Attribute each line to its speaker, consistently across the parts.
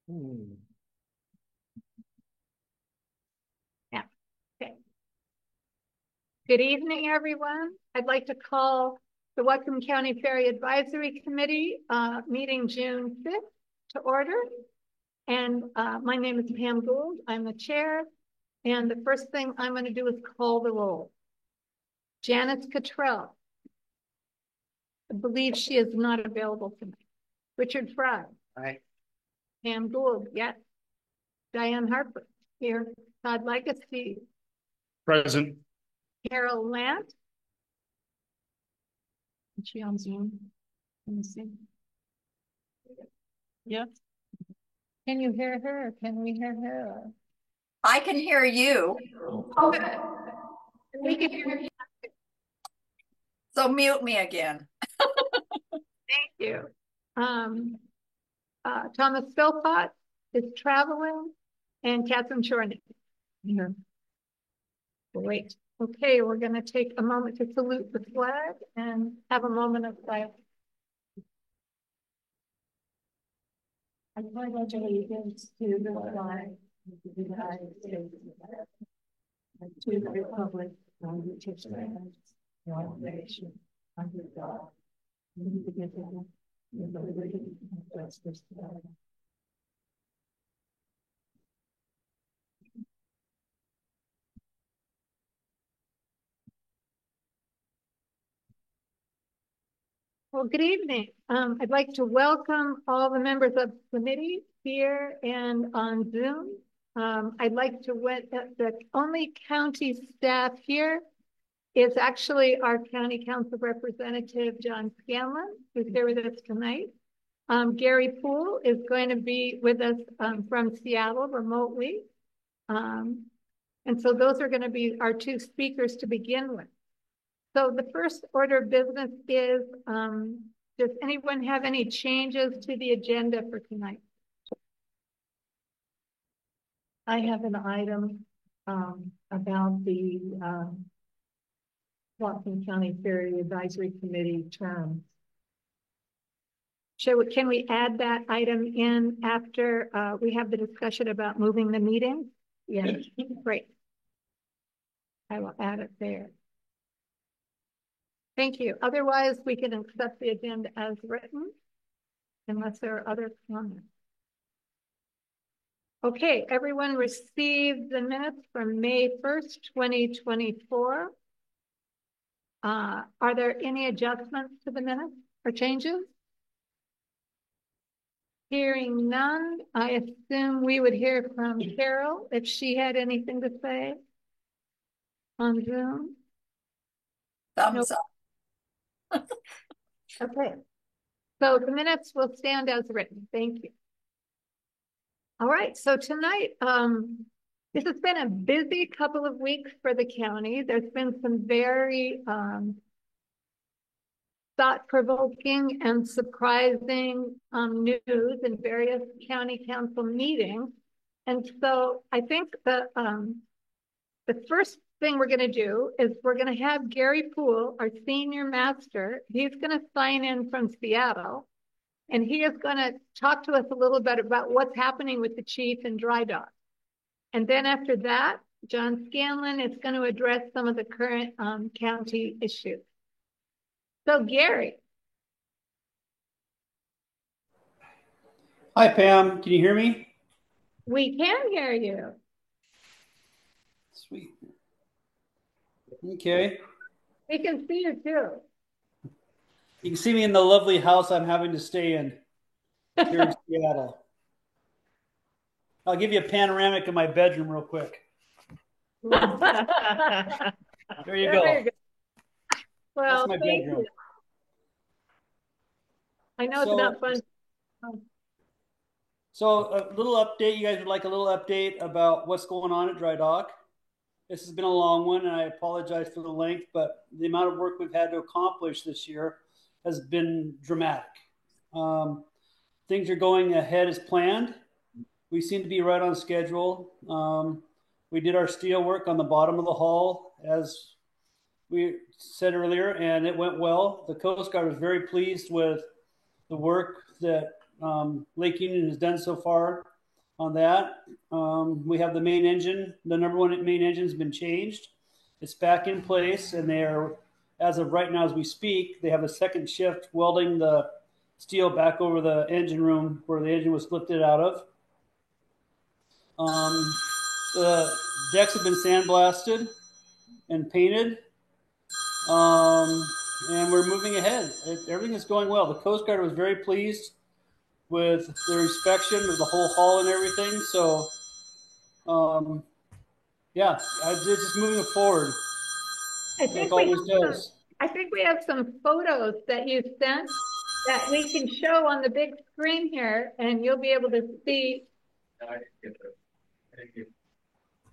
Speaker 1: Hmm.
Speaker 2: Yeah. Okay. Good evening, everyone. I'd like to call the Whatcom County Ferry Advisory Committee meeting June 5th to order. And my name is Pam Gould. I'm the chair. And the first thing I'm going to do is call the roll. Janice Cottrell. I believe she is not available tonight. Richard Fry.
Speaker 1: Aye.
Speaker 2: Pam Gould, yes. Diane Harper, here. Todd Legacy.
Speaker 1: Present.
Speaker 2: Carol Lant. Is she on Zoom? Let me see. Yes. Can you hear her or can we hear her?
Speaker 3: I can hear you.
Speaker 2: Okay. We can hear you.
Speaker 3: So mute me again.
Speaker 2: Thank you. Thomas Philpott is traveling and Catherine Shorney. Here. Great. Okay, we're going to take a moment to salute the flag and have a moment of silence. I pledge allegiance to the flag of the United States and to the republic on which it stands, one nation, under God, indivisible, with liberty and justice for all. Well, good evening. I'd like to welcome all the members of the committee here and on Zoom. I'd like to the only county staff here is actually our county council representative, John Scanlon, who's here with us tonight. Gary Poole is going to be with us from Seattle remotely. And so those are going to be our two speakers to begin with. So the first order of business is, does anyone have any changes to the agenda for tonight? I have an item about the Whatcom County Ferry Advisory Committee terms. Can we add that item in after we have the discussion about moving the meeting? Yes, great. I will add it there. Thank you. Otherwise, we can accept the agenda as written, unless there are other comments. Okay, everyone received the minutes from May 1st, 2024. Are there any adjustments to the minutes or changes? Hearing none, I assume we would hear from Carol if she had anything to say on Zoom.
Speaker 3: Thumbs up.
Speaker 2: Okay, so the minutes will stand as written. Thank you. All right, so tonight, this has been a busy couple of weeks for the county. There's been some very thought-provoking and surprising news in various county council meetings. And so I think the first thing we're going to do is we're going to have Gary Poole, our senior master. He's going to sign in from Seattle, and he is going to talk to us a little bit about what's happening with the chief and dry dock. And then after that, John Scanlon is going to address some of the current county issues. So Gary.
Speaker 4: Hi, Pam. Can you hear me?
Speaker 2: We can hear you.
Speaker 4: Sweet. Okay.
Speaker 2: We can see you too.
Speaker 4: You can see me in the lovely house I'm having to stay in here in Seattle. I'll give you a panoramic of my bedroom real quick. There you go.
Speaker 2: Well,
Speaker 4: that's my
Speaker 2: thank
Speaker 4: bedroom.
Speaker 2: you. I know it's not fun.
Speaker 4: So a little update. You guys would like a little update about what's going on at Dry Dock? This has been a long one, and I apologize for the length, but the amount of work we've had to accomplish this year has been dramatic. Things are going ahead as planned. We seem to be right on schedule. We did our steel work on the bottom of the hull, as we said earlier, and it went well. The Coast Guard was very pleased with the work that Lake Union has done so far. on that. We have the main engine. The number one main engine has been changed. It's back in place, and they're, as of right now, as we speak, they have a second shift welding the steel back over the engine room where the engine was lifted out of. The decks have been sandblasted and painted, and we're moving ahead. Everything is going well. The Coast Guard was very pleased with their inspection of the whole hull and everything. So, yeah, it's just moving it forward.
Speaker 2: I think
Speaker 4: like always does.
Speaker 2: I think we have some photos that you sent that we can show on the big screen here, and you'll be able to see.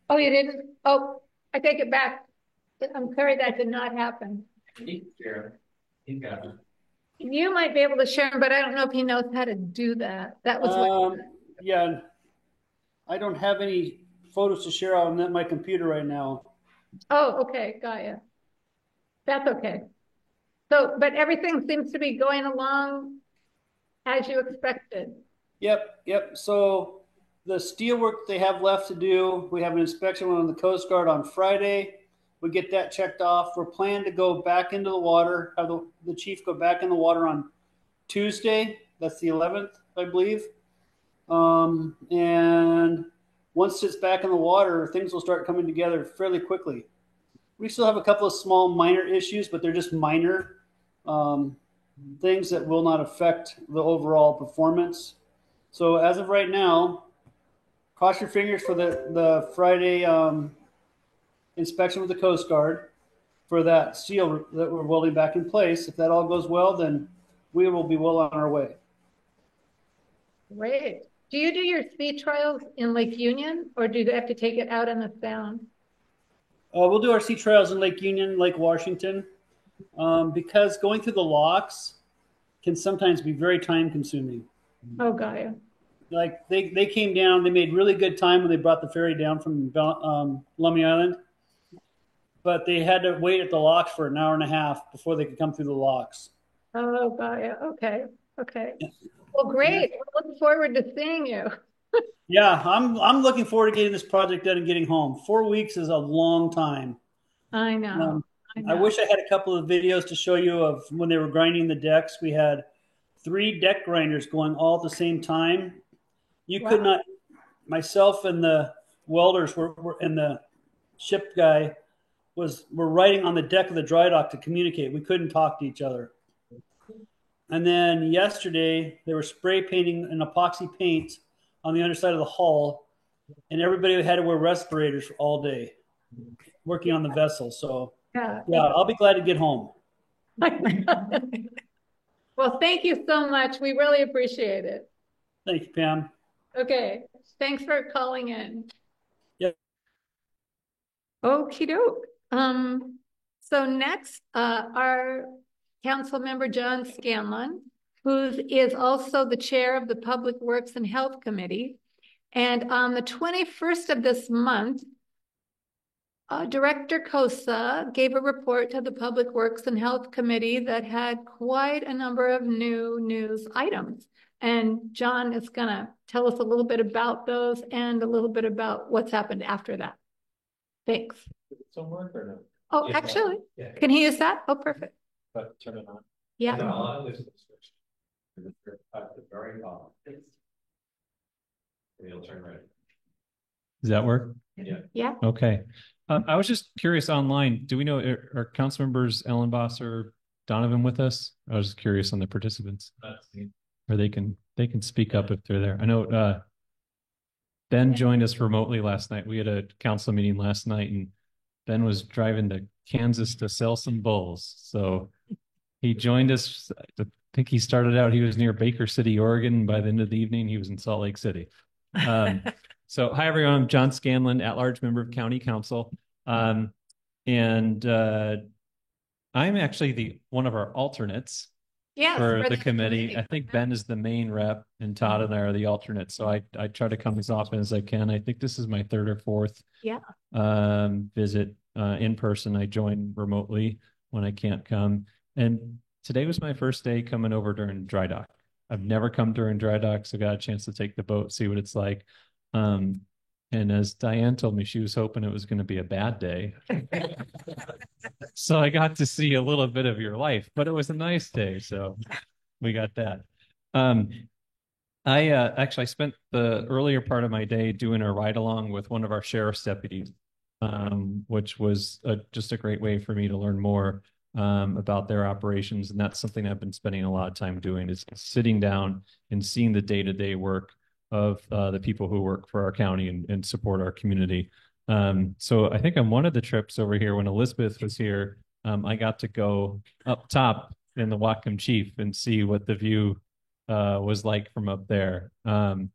Speaker 2: Oh, you didn't? Oh, I take it back. I'm sorry that did not happen. You might be able to share him, but I don't know if he knows how to do that. That was
Speaker 4: yeah. I don't have any photos to share on my computer right now.
Speaker 2: Oh, okay, got you. That's okay. So, but everything seems to be going along as you expected.
Speaker 4: Yep. So the steel work they have left to do, we have an inspection on the Coast Guard on Friday. We get that checked off. We're planning to go back into the water, have the chief go back in the water on Tuesday. That's the 11th, I believe. And once it's back in the water, things will start coming together fairly quickly. We still have a couple of small minor issues, but they're just minor things that will not affect the overall performance. So as of right now, cross your fingers for the Friday inspection with the Coast Guard for that steel that we're welding back in place. If that all goes well, then we will be well on our way.
Speaker 2: Great. Do you do your sea trials in Lake Union, or do you have to take it out on the Sound?
Speaker 4: We'll do our sea trials in Lake Union, Lake Washington, because going through the locks can sometimes be very time consuming.
Speaker 2: Oh, got you.
Speaker 4: Like they came down, they made really good time when they brought the ferry down from Lummi Island, but they had to wait at the locks for an hour and a half before they could come through the locks.
Speaker 2: Oh, got you. Okay. Well, great. We're looking forward to seeing you.
Speaker 4: Yeah, I'm looking forward to getting this project done and getting home. 4 weeks is a long time.
Speaker 2: I know.
Speaker 4: I wish I had a couple of videos to show you of when they were grinding the decks. We had 3 deck grinders going all at the same time. You could not, myself and the welders and the ship guy were writing on the deck of the dry dock to communicate. We couldn't talk to each other. And then yesterday they were spray painting an epoxy paint on the underside of the hull, and everybody had to wear respirators for all day working on the vessel. So yeah, I'll be glad to get home.
Speaker 2: Well, thank you so much. We really appreciate it.
Speaker 4: Thank you, Pam.
Speaker 2: Okay. Thanks for calling in.
Speaker 4: Yep.
Speaker 2: Okie doke. So next, our council member, John Scanlon, who is also the chair of the Public Works and Health Committee. And on the 21st of this month, Director Cosa gave a report to the Public Works and Health Committee that had quite a number of new news items. And John is going to tell us a little bit about those and a little bit about what's happened after that. Thanks.
Speaker 1: Some work or no?
Speaker 2: Oh, yeah, actually, yeah. Can he use that? Oh, perfect.
Speaker 1: But turn it on.
Speaker 2: Yeah.
Speaker 1: No, I'll use the switch. At the very bottom. It'll turn red.
Speaker 5: Does that work?
Speaker 2: Yeah.
Speaker 5: Okay. I was just curious online. Do we know, are council members Ellen Boss or Donovan with us? I was just curious on the participants. Or they can speak up if they're there. I know Ben joined us remotely last night. We had a council meeting last night, and Ben was driving to Kansas to sell some bulls. So he joined us. I think he started out, he was near Baker City, Oregon. By the end of the evening, he was in Salt Lake City. So hi, everyone. I'm John Scanlon, at-large member of County Council. I'm actually one of our alternates.
Speaker 2: Yes,
Speaker 5: for the committee. I think Ben is the main rep and Todd and I are the alternates. So I try to come as often as I can. I think this is my 3rd or 4th visit in person. I join remotely when I can't come. And today was my first day coming over during dry dock. I've never come during dry dock, so I got a chance to take the boat, see what it's like. And as Diane told me, she was hoping it was going to be a bad day. So I got to see a little bit of your life, but it was a nice day. So we got that. I actually spent the earlier part of my day doing a ride along with one of our sheriff's deputies, which was just a great way for me to learn more about their operations. And that's something I've been spending a lot of time doing, is sitting down and seeing the day-to-day work of the people who work for our county and support our community. So I think on one of the trips over here, when Elizabeth was here, I got to go up top in the Whatcom Chief and see what the view was like from up there. And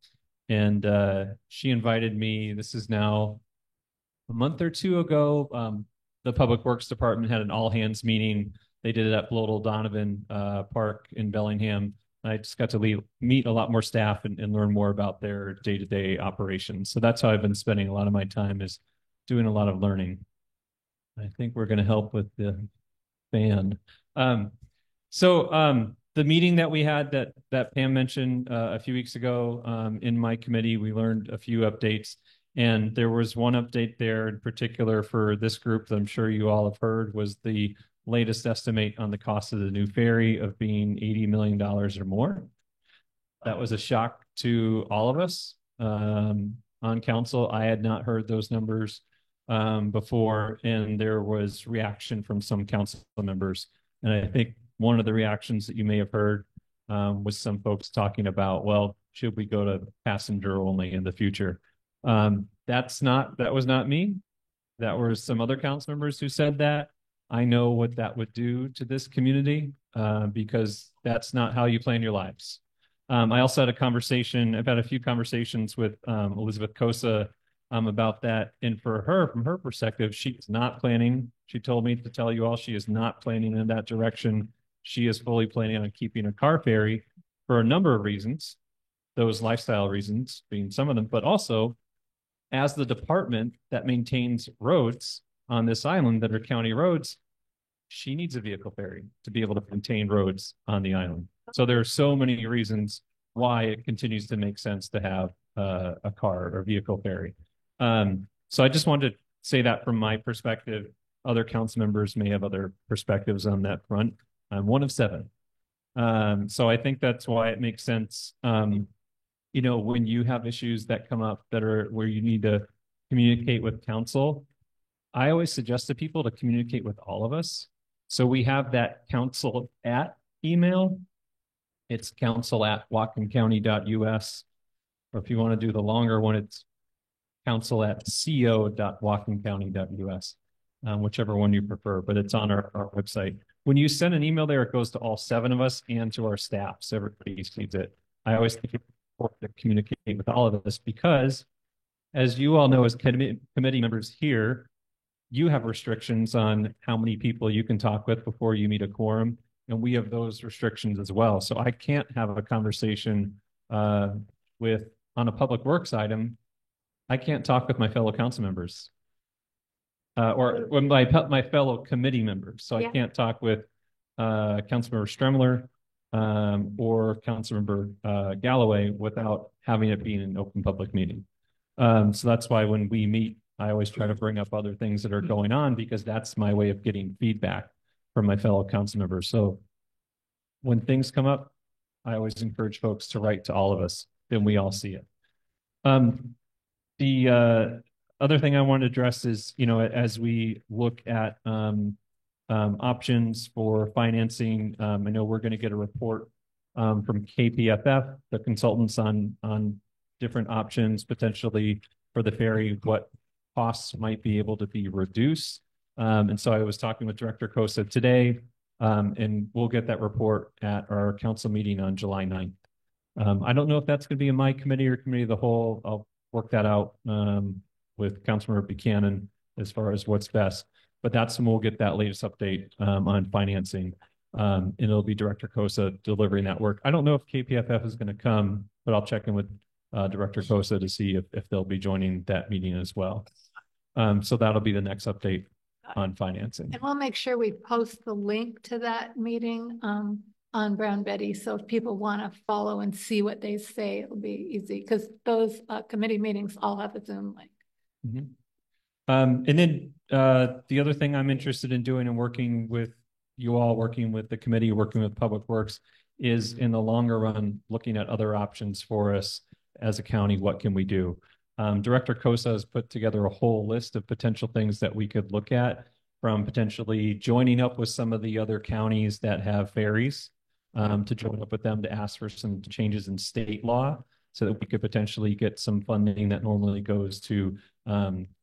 Speaker 5: she invited me. This is now a month or two ago. The Public Works Department had an all-hands meeting. They did it at Bloedel Donovan Park in Bellingham. I just got to meet a lot more staff and learn more about their day-to-day operations. So that's how I've been spending a lot of my time, is doing a lot of learning. I think we're going to help with the fan. The meeting that we had that Pam mentioned a few weeks ago in my committee, we learned a few updates. And there was one update there in particular for this group that I'm sure you all have heard, was the latest estimate on the cost of the new ferry of being $80 million or more. That was a shock to all of us on council. I had not heard those numbers before, and there was reaction from some council members. And I think one of the reactions that you may have heard was some folks talking about, well, should we go to passenger only in the future? That was not me. That were some other council members who said that. I know what that would do to this community because that's not how you plan your lives. I also had I've had a few conversations with Elizabeth Cosa about that. And for her, from her perspective, she's not planning. She told me to tell you all, she is not planning in that direction. She is fully planning on keeping a car ferry for a number of reasons, those lifestyle reasons being some of them, but also as the department that maintains roads on this island that are county roads, she needs a vehicle ferry to be able to maintain roads on the island. So there are so many reasons why it continues to make sense to have a car or vehicle ferry. So I just wanted to say that from my perspective. Other council members may have other perspectives on that front. I'm one of 7. So I think that's why it makes sense. When you have issues that come up that are where you need to communicate with council, I always suggest to people to communicate with all of us. So we have that council at email. It's council@whatcomcounty.us. Or if you want to do the longer one, it's council@co.whatcomcounty.us, whichever one you prefer, but it's on our website. When you send an email there, it goes to all 7 of us and to our staff, so everybody sees it. I always think it's important to communicate with all of us because, as you all know, as committee members here, you have restrictions on how many people you can talk with before you meet a quorum, and we have those restrictions as well. So I can't have a conversation on a public works item. I can't talk with my fellow council members or with my fellow committee members. So I can't talk with Councilmember Stremler or Councilmember Galloway without having it being an open public meeting. So that's why when we meet, I always try to bring up other things that are going on because that's my way of getting feedback from my fellow council members. So when things come up, I always encourage folks to write to all of us, then we all see it. The other thing I want to address is, as we look at options for financing, I know we're going to get a report from KPFF, the consultants on different options potentially for the ferry, what costs might be able to be reduced. And so I was talking with Director Cosa today, and we'll get that report at our council meeting on July 9th. I don't know if that's going to be in my committee or committee of the whole. I'll work that out with Councilmember Buchanan as far as what's best. But that's when we'll get that latest update on financing. And it'll be Director Cosa delivering that work. I don't know if KPFF is going to come, but I'll check in with Director Cosa to see if they'll be joining that meeting as well. So that'll be the next update on financing.
Speaker 2: And we'll make sure we post the link to that meeting on on Brown Betty. So if people want to follow and see what they say, it'll be easy because those committee meetings all have a Zoom link.
Speaker 5: Mm-hmm. And then the other thing I'm interested in doing and working with you all, working with the committee, working with Public Works, is in the longer run, looking at other options for us as a county. What can we do? Director Cosa has put together a whole list of potential things that we could look at, from potentially joining up with some of the other counties that have ferries, to join up with them to ask for some changes in state law so that we could potentially get some funding that normally goes to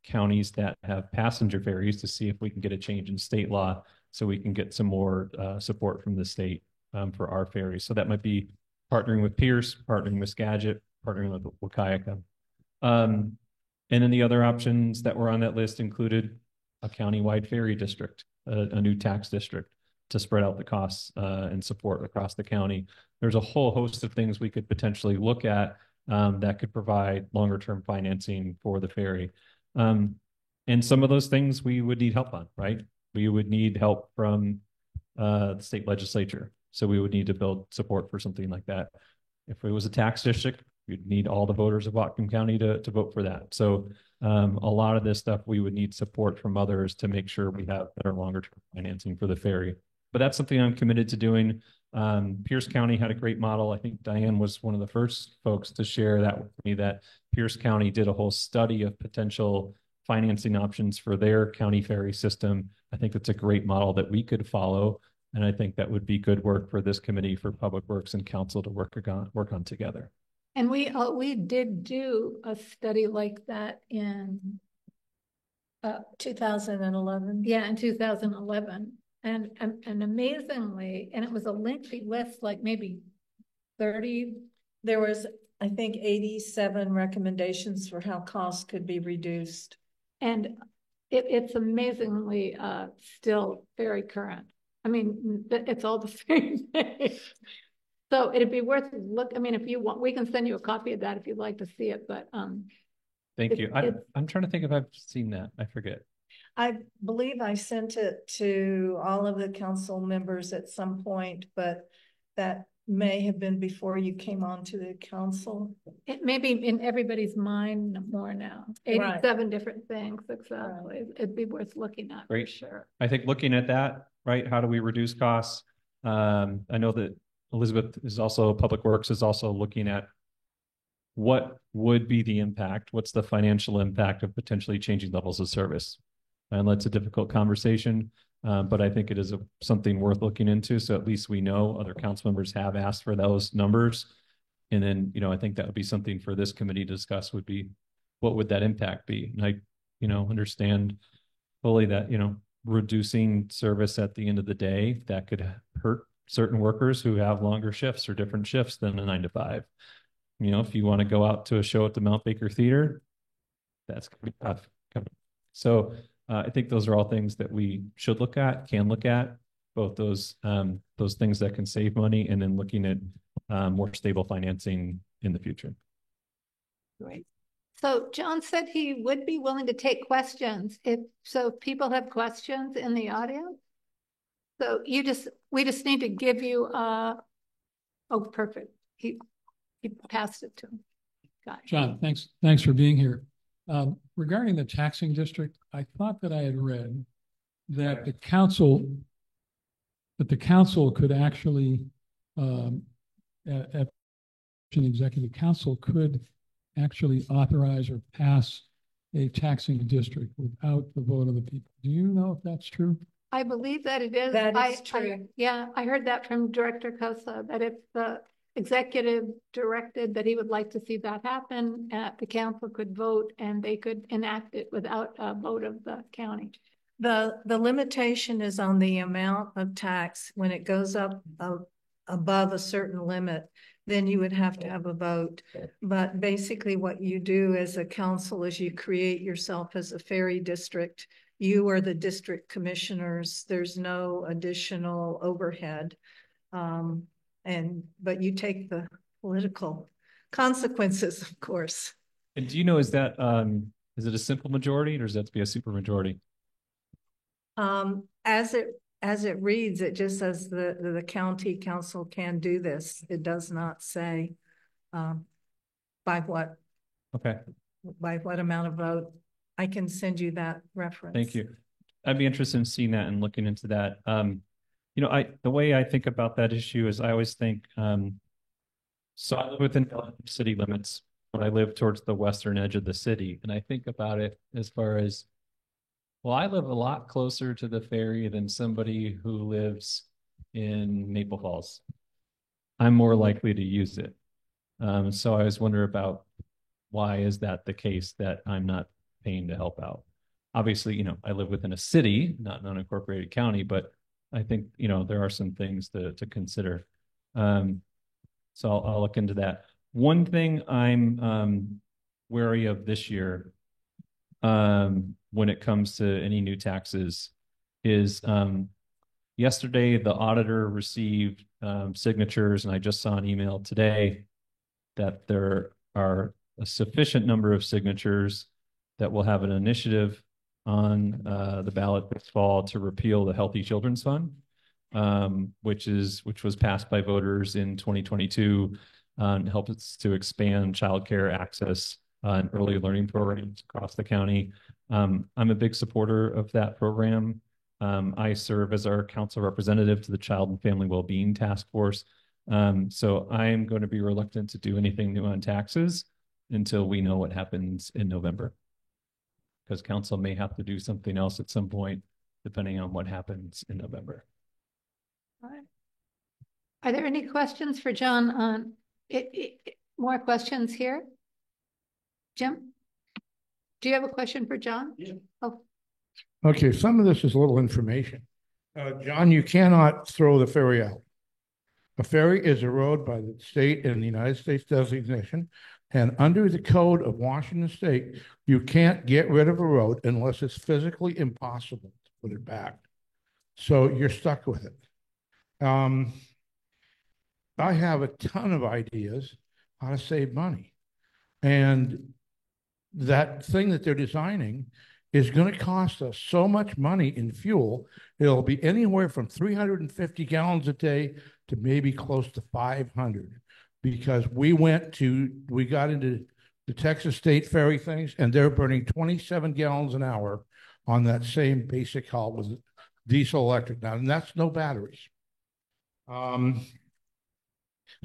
Speaker 5: counties that have passenger ferries, to see if we can get a change in state law so we can get some more support from the state for our ferries. So that might be partnering with Pierce, partnering with Skagit, partnering with Wakaika. And then the other options that were on that list included a county-wide ferry district, a new tax district to spread out the costs and support across the county. There's a whole host of things we could potentially look at that could provide longer-term financing for the ferry. And some of those things we would need help on, right? We would need help from the state legislature. So we would need to build support for something like that. If it was a tax district, you'd need all the voters of Whatcom County to vote for that. So a lot of this stuff, we would need support from others to make sure we have better longer-term financing for the ferry. But that's something I'm committed to doing. Pierce County had a great model. I think Diane was one of the first folks to share that with me, that Pierce County did a whole study of potential financing options for their county ferry system. I think it's a great model that we could follow. And I think that would be good work for this committee, for Public Works and Council to work on together.
Speaker 2: And we did do a study like that in
Speaker 3: 2011.
Speaker 2: Yeah, in 2011. And amazingly, and it was a lengthy list, like maybe 30.
Speaker 3: There was, I think, 87 recommendations for how costs could be reduced.
Speaker 2: And it's amazingly still very current. I mean, it's all the same thing. So it'd be worth look. I mean, if you want, we can send you a copy of that if you'd like to see it. But
Speaker 5: thank you. I'm trying to think if I've seen that. I forget.
Speaker 3: I believe I sent it to all of the council members at some point, but that may have been before you came on to the council.
Speaker 2: It may be in everybody's mind more now. 87 different things, exactly. Right. It'd be worth looking at.
Speaker 5: Great.
Speaker 2: For sure.
Speaker 5: I think looking at that, right? How do we reduce costs? I know that Elizabeth is also, Public Works is also looking at what would be the impact, what's the financial impact of potentially changing levels of service. And that's a difficult conversation, but I think it is something worth looking into. So at least we know other council members have asked for those numbers. And then, I think that would be something for this committee to discuss, would be, what would that impact be? And I, understand fully that, reducing service at the end of the day, that could hurt certain workers who have longer shifts or different shifts than a 9 to 5. If you want to go out to a show at the Mount Baker Theater, that's going to be tough. So I think those are all things that we should look at, can look at, both those things that can save money, and then looking at more stable financing in the future.
Speaker 2: Great. So John said he would be willing to take questions. If people have questions in the audience. So we just need to give you oh, perfect. He passed it to him. Got it.
Speaker 6: John, thanks for being here. Regarding the taxing district, I thought that I had read that the council could actually, at an executive council could actually authorize or pass a taxing district without the vote of the people. Do you know if that's true?
Speaker 2: I believe that it is.
Speaker 3: That is true.
Speaker 2: I heard that from Director Cosa, that if the executive directed that he would like to see that happen, the council could vote and they could enact it without a vote of the county.
Speaker 3: The limitation is on the amount of tax. When it goes up above a certain limit, then you would have to have a vote. But basically what you do as a council is you create yourself as a ferry district. You are the district commissioners. There's no additional overhead. But you take the political consequences, of course.
Speaker 5: And do you know, is that is it a simple majority, or does that have to be a super majority?
Speaker 3: As it as it reads, it just says the county council can do this. It does not say by what amount of vote. I can send you that reference.
Speaker 5: Thank you. I'd be interested in seeing that and looking into that. You know, the way I think about that issue is I always think, so I live within city limits, but I live towards the western edge of the city. And I think about it as far as, well, I live a lot closer to the ferry than somebody who lives in Maple Falls. I'm more likely to use it. So I always wonder about why is that the case that I'm not paying to help out? Obviously, you know, I live within a city, not an unincorporated county, but I think, you know, there are some things to consider. So I'll look into that. One thing I'm wary of this year, when it comes to any new taxes is, yesterday the auditor received signatures, and I just saw an email today that there are a sufficient number of signatures that will have an initiative on the ballot this fall to repeal the Healthy Children's Fund, which was passed by voters in 2022, and helps to expand childcare access and early learning programs across the county. I'm a big supporter of that program. I serve as our council representative to the Child and Family Wellbeing Task Force. So I'm going to be reluctant to do anything new on taxes until we know what happens in November, because council may have to do something else at some point, depending on what happens in November.
Speaker 2: All right. Are there any questions for John on more questions here? Jim, do you have a question for John?
Speaker 7: Yeah.
Speaker 2: Oh.
Speaker 7: Okay, some of this is a little information. John, you cannot throw the ferry out. A ferry is a road by the state and the United States designation, and under the code of Washington State, you can't get rid of a road unless it's physically impossible to put it back. So you're stuck with it. I have a ton of ideas how to save money. And that thing that they're designing is going to cost us so much money in fuel. It'll be anywhere from 350 gallons a day to maybe close to 500, because we got into the Texas State Ferry things, and they're burning 27 gallons an hour on that same basic hull with diesel electric now, and that's no batteries.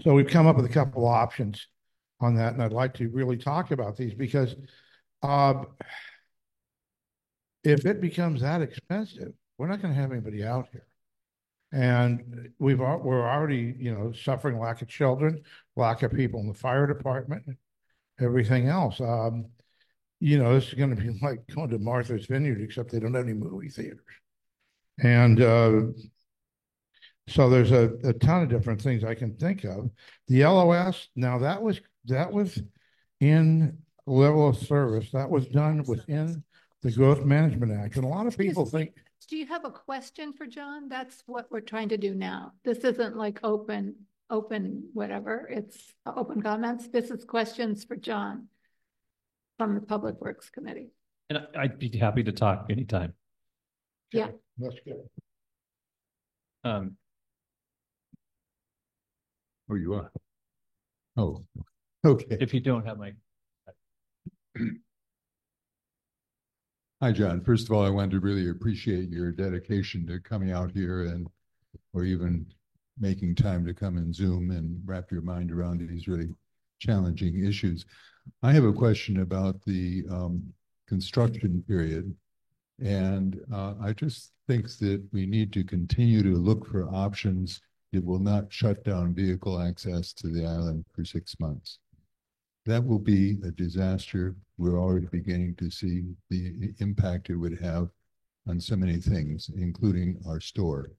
Speaker 7: So we've come up with a couple of options on that, and I'd like to really talk about these, because if it becomes that expensive, we're not going to have anybody out here. And we're already, you know, suffering lack of children, lack of people in the fire department, everything else. You know, this is going to be like going to Martha's Vineyard, except they don't have any movie theaters. And so there's a ton of different things I can think of. The LOS, now that was in level of service. That was done within the Growth Management Act. And a lot of people think.
Speaker 2: Do you have a question for John? That's what we're trying to do now. This isn't like open whatever. It's open comments. This is questions for John from the Public Works Committee.
Speaker 5: And I'd be happy to talk anytime.
Speaker 2: Yeah.
Speaker 7: That's good.
Speaker 8: Oh, you are? Oh, okay.
Speaker 5: If you don't have my...
Speaker 8: Hi, John. First of all, I wanted to really appreciate your dedication to coming out here or even making time to come and Zoom and wrap your mind around these really challenging issues. I have a question about the construction period. And I just think that we need to continue to look for options that will not shut down vehicle access to the island for 6 months. That will be a disaster. We're already beginning to see the impact it would have on so many things, including our store,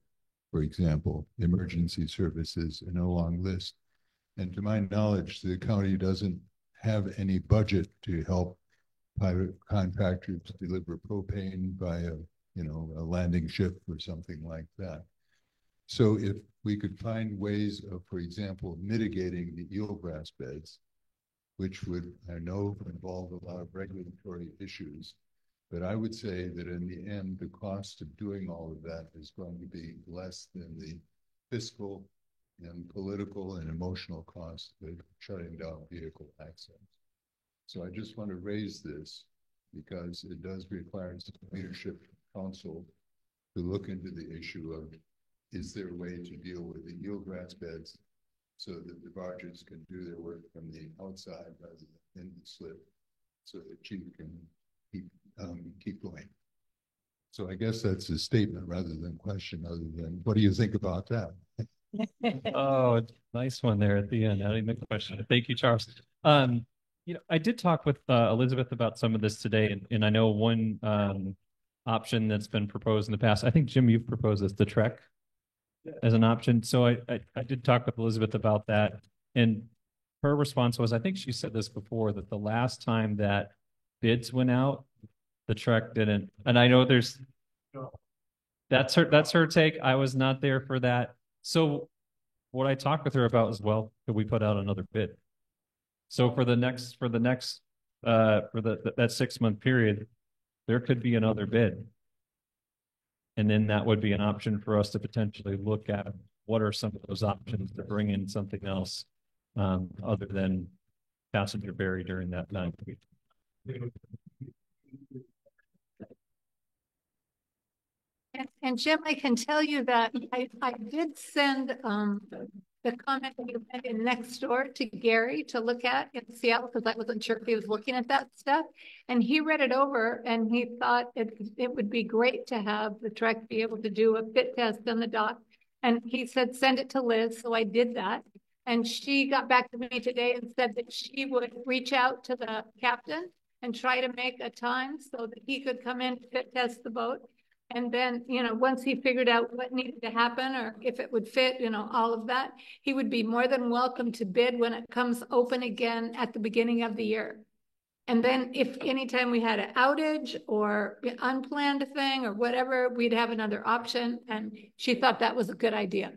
Speaker 8: for example, emergency services, and a long list. And to my knowledge, the county doesn't have any budget to help private contractors deliver propane by a landing ship or something like that. So if we could find ways of, for example, mitigating the eelgrass beds, which would, I know, involve a lot of regulatory issues, But I would say that in the end, the cost of doing all of that is going to be less than the fiscal and political and emotional cost of shutting down vehicle access. So I just want to raise this because it does require some leadership council to look into the issue of, is there a way to deal with the eelgrass beds so that the barges can do their work from the outside rather than in the slip, so that chief can keep going. So I guess that's a statement rather than question, other than, what do you think about that?
Speaker 5: Oh, nice one there at the end. I didn't make a question. Thank you, Charles. I did talk with Elizabeth about some of this today, and I know one option that's been proposed in the past. I think, Jim, you've proposed this, the Trek as an option. So I did talk with Elizabeth about that, and her response was, I think she said this before, that the last time that bids went out, the Trek didn't. And I know that's her take. I was not there for that. So what I talked with her about as well, could we put out another bid? So for that 6-month period, there could be another bid. And then that would be an option for us to potentially look at what are some of those options to bring in something else other than passenger ferry during that time.
Speaker 2: And Jim, I can tell you that I did send the comment that you went in next door to Gary to look at in Seattle, because I wasn't sure if he was looking at that stuff. And he read it over and he thought it would be great to have the Trek be able to do a fit test on the dock. And he said, send it to Liz. So I did that. And she got back to me today and said that she would reach out to the captain and try to make a time so that he could come in to fit test the boat. And then, once he figured out what needed to happen or if it would fit, all of that, he would be more than welcome to bid when it comes open again at the beginning of the year. And then if anytime we had an outage or unplanned thing or whatever, we'd have another option. And she thought that was a good idea.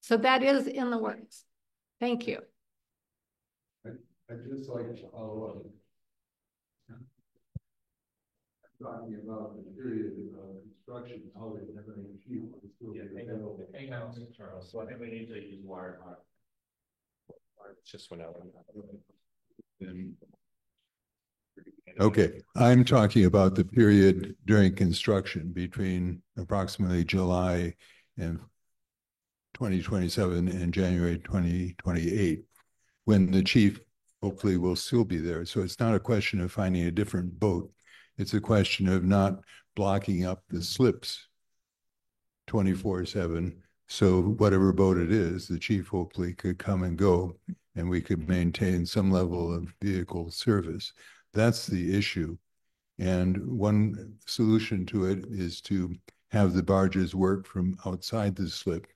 Speaker 2: So that is in the works. Thank you.
Speaker 8: I'd just like to follow up. Talking about the period of construction, how they never achieve.
Speaker 1: Hang on, Charles. So I think we need to use wire. Just went out.
Speaker 8: Okay, I'm talking about the period during construction between approximately July and 2027 and January 2028, when the chief hopefully will still be there. So it's not a question of finding a different boat. It's a question of not blocking up the slips 24/7. So whatever boat it is, the chief hopefully could come and go and we could maintain some level of vehicle service. That's the issue. And one solution to it is to have the barges work from outside the slip.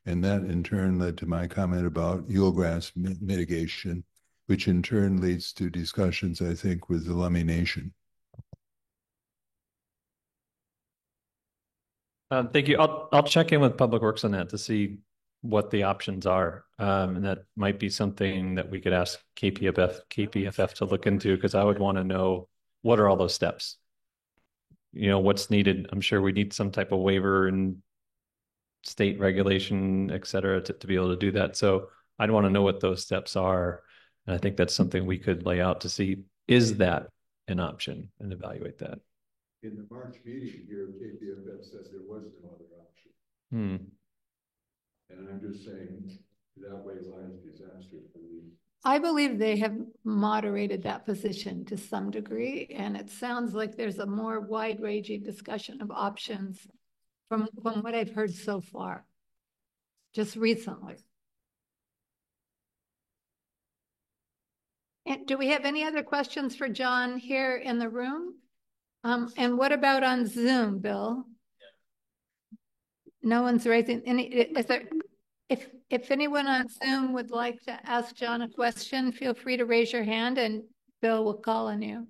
Speaker 8: And that in turn led to my comment about eelgrass mitigation, which in turn leads to discussions, I think, with the Lummi Nation.
Speaker 5: Thank you. I'll check in with Public Works on that to see what the options are. And that might be something that we could ask KPFF to look into, because I would want to know, what are all those steps? What's needed. I'm sure we need some type of waiver and state regulation, et cetera, to be able to do that. So I'd want to know what those steps are. And I think that's something we could lay out to see, is that an option, and evaluate that.
Speaker 8: In the March meeting here, KPFF says there was no other option. And I'm just saying that way lies disaster for these.
Speaker 2: I believe they have moderated that position to some degree, and it sounds like there's a more wide-ranging discussion of options from what I've heard so far, just recently. And do we have any other questions for John here in the room? And what about on Zoom, Bill? No one's raising any. Is there? If anyone on Zoom would like to ask John a question, feel free to raise your hand and Bill will call on you.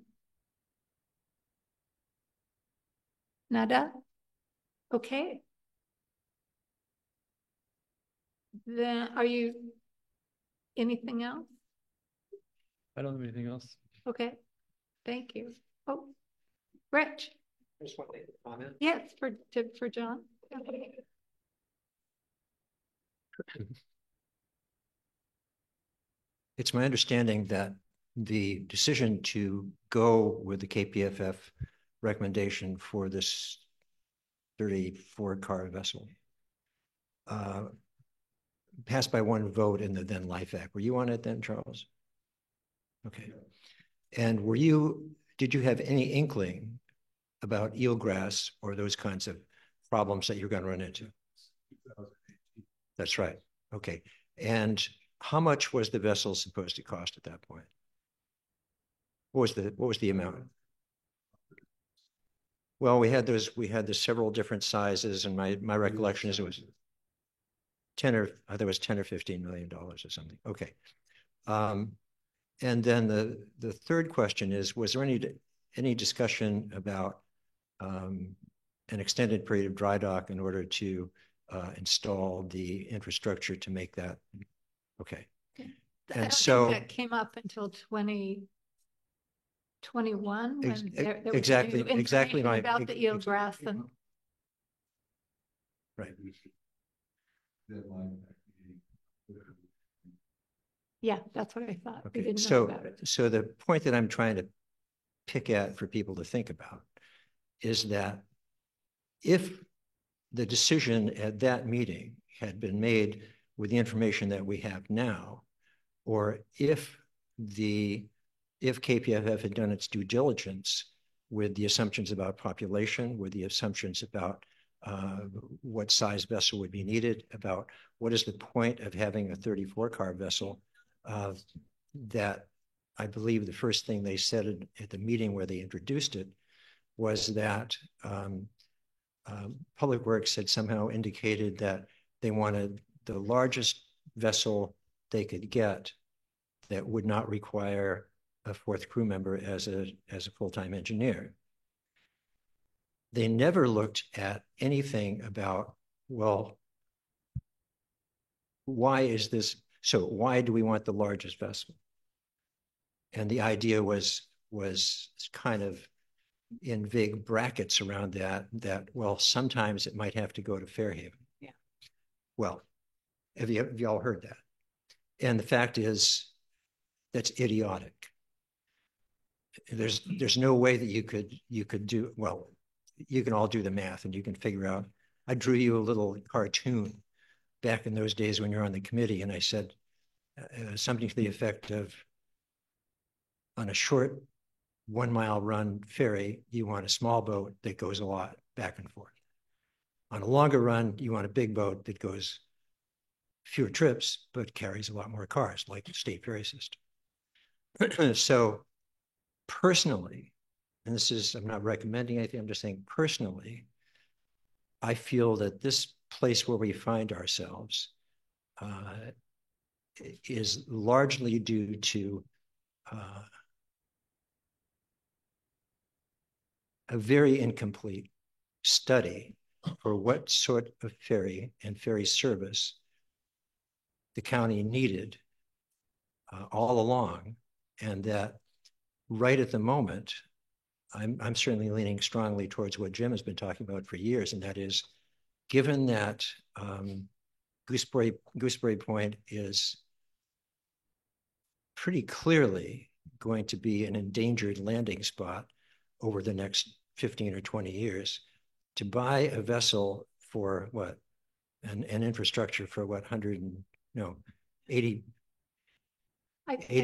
Speaker 2: Nada? Okay. Then are you anything else?
Speaker 5: I don't have anything else.
Speaker 2: Okay. Thank you. Oh, Rich?
Speaker 1: Just want to make a comment.
Speaker 2: Yes, for John.
Speaker 9: It's my understanding that the decision to go with the KPFF recommendation for this 34-car vessel passed by one vote in the then Life Act. Were you on it then, Charles? Okay. And did you have any inkling about eelgrass or those kinds of problems that you're going to run into? That's right. Okay. And how much was the vessel supposed to cost at that point? What was the amount? Well, we had the several different sizes, and my recollection is it was 10 or $15 million or something. Okay. And then the third question is, was there any discussion about an extended period of dry dock in order to install the infrastructure to make that? Okay.
Speaker 2: I don't think that came up until 2021 when there was
Speaker 9: exactly
Speaker 2: about the eelgrass and
Speaker 9: right.
Speaker 2: Yeah, that's what I thought.
Speaker 9: Okay.
Speaker 2: We didn't know about it.
Speaker 9: So the point that I'm trying to pick at for people to think about is that if the decision at that meeting had been made with the information that we have now, or if KPFF had done its due diligence with the assumptions about population, with the assumptions about what size vessel would be needed, about what is the point of having a 34-car vessel, that I believe the first thing they said at the meeting where they introduced it was that Public Works had somehow indicated that they wanted the largest vessel they could get that would not require a fourth crew member as a full-time engineer. They never looked at anything about, well, why is this? So why do we want the largest vessel? And the idea was kind of in vague brackets around that, well, sometimes it might have to go to Fairhaven.
Speaker 2: Yeah.
Speaker 9: Well, have you all heard that? And the fact is, that's idiotic. There's no way that you could do, well, you can all do the math and you can figure out. I drew you a little cartoon back in those days when you're on the committee, and I said something to the effect of, on a short 1 mile run ferry, you want a small boat that goes a lot back and forth. On a longer run, you want a big boat that goes fewer trips, but carries a lot more cars, like the state ferry system. So personally, and this is, I'm not recommending anything, I'm just saying personally, I feel that this place where we find ourselves is largely due to a very incomplete study for what sort of ferry and ferry service the county needed all along, and that right at the moment, I'm certainly leaning strongly towards what Jim has been talking about for years, and that is, given that Gooseberry Point is pretty clearly going to be an endangered landing spot over the next 15 or 20 years, to buy a vessel for what, an infrastructure for what, 80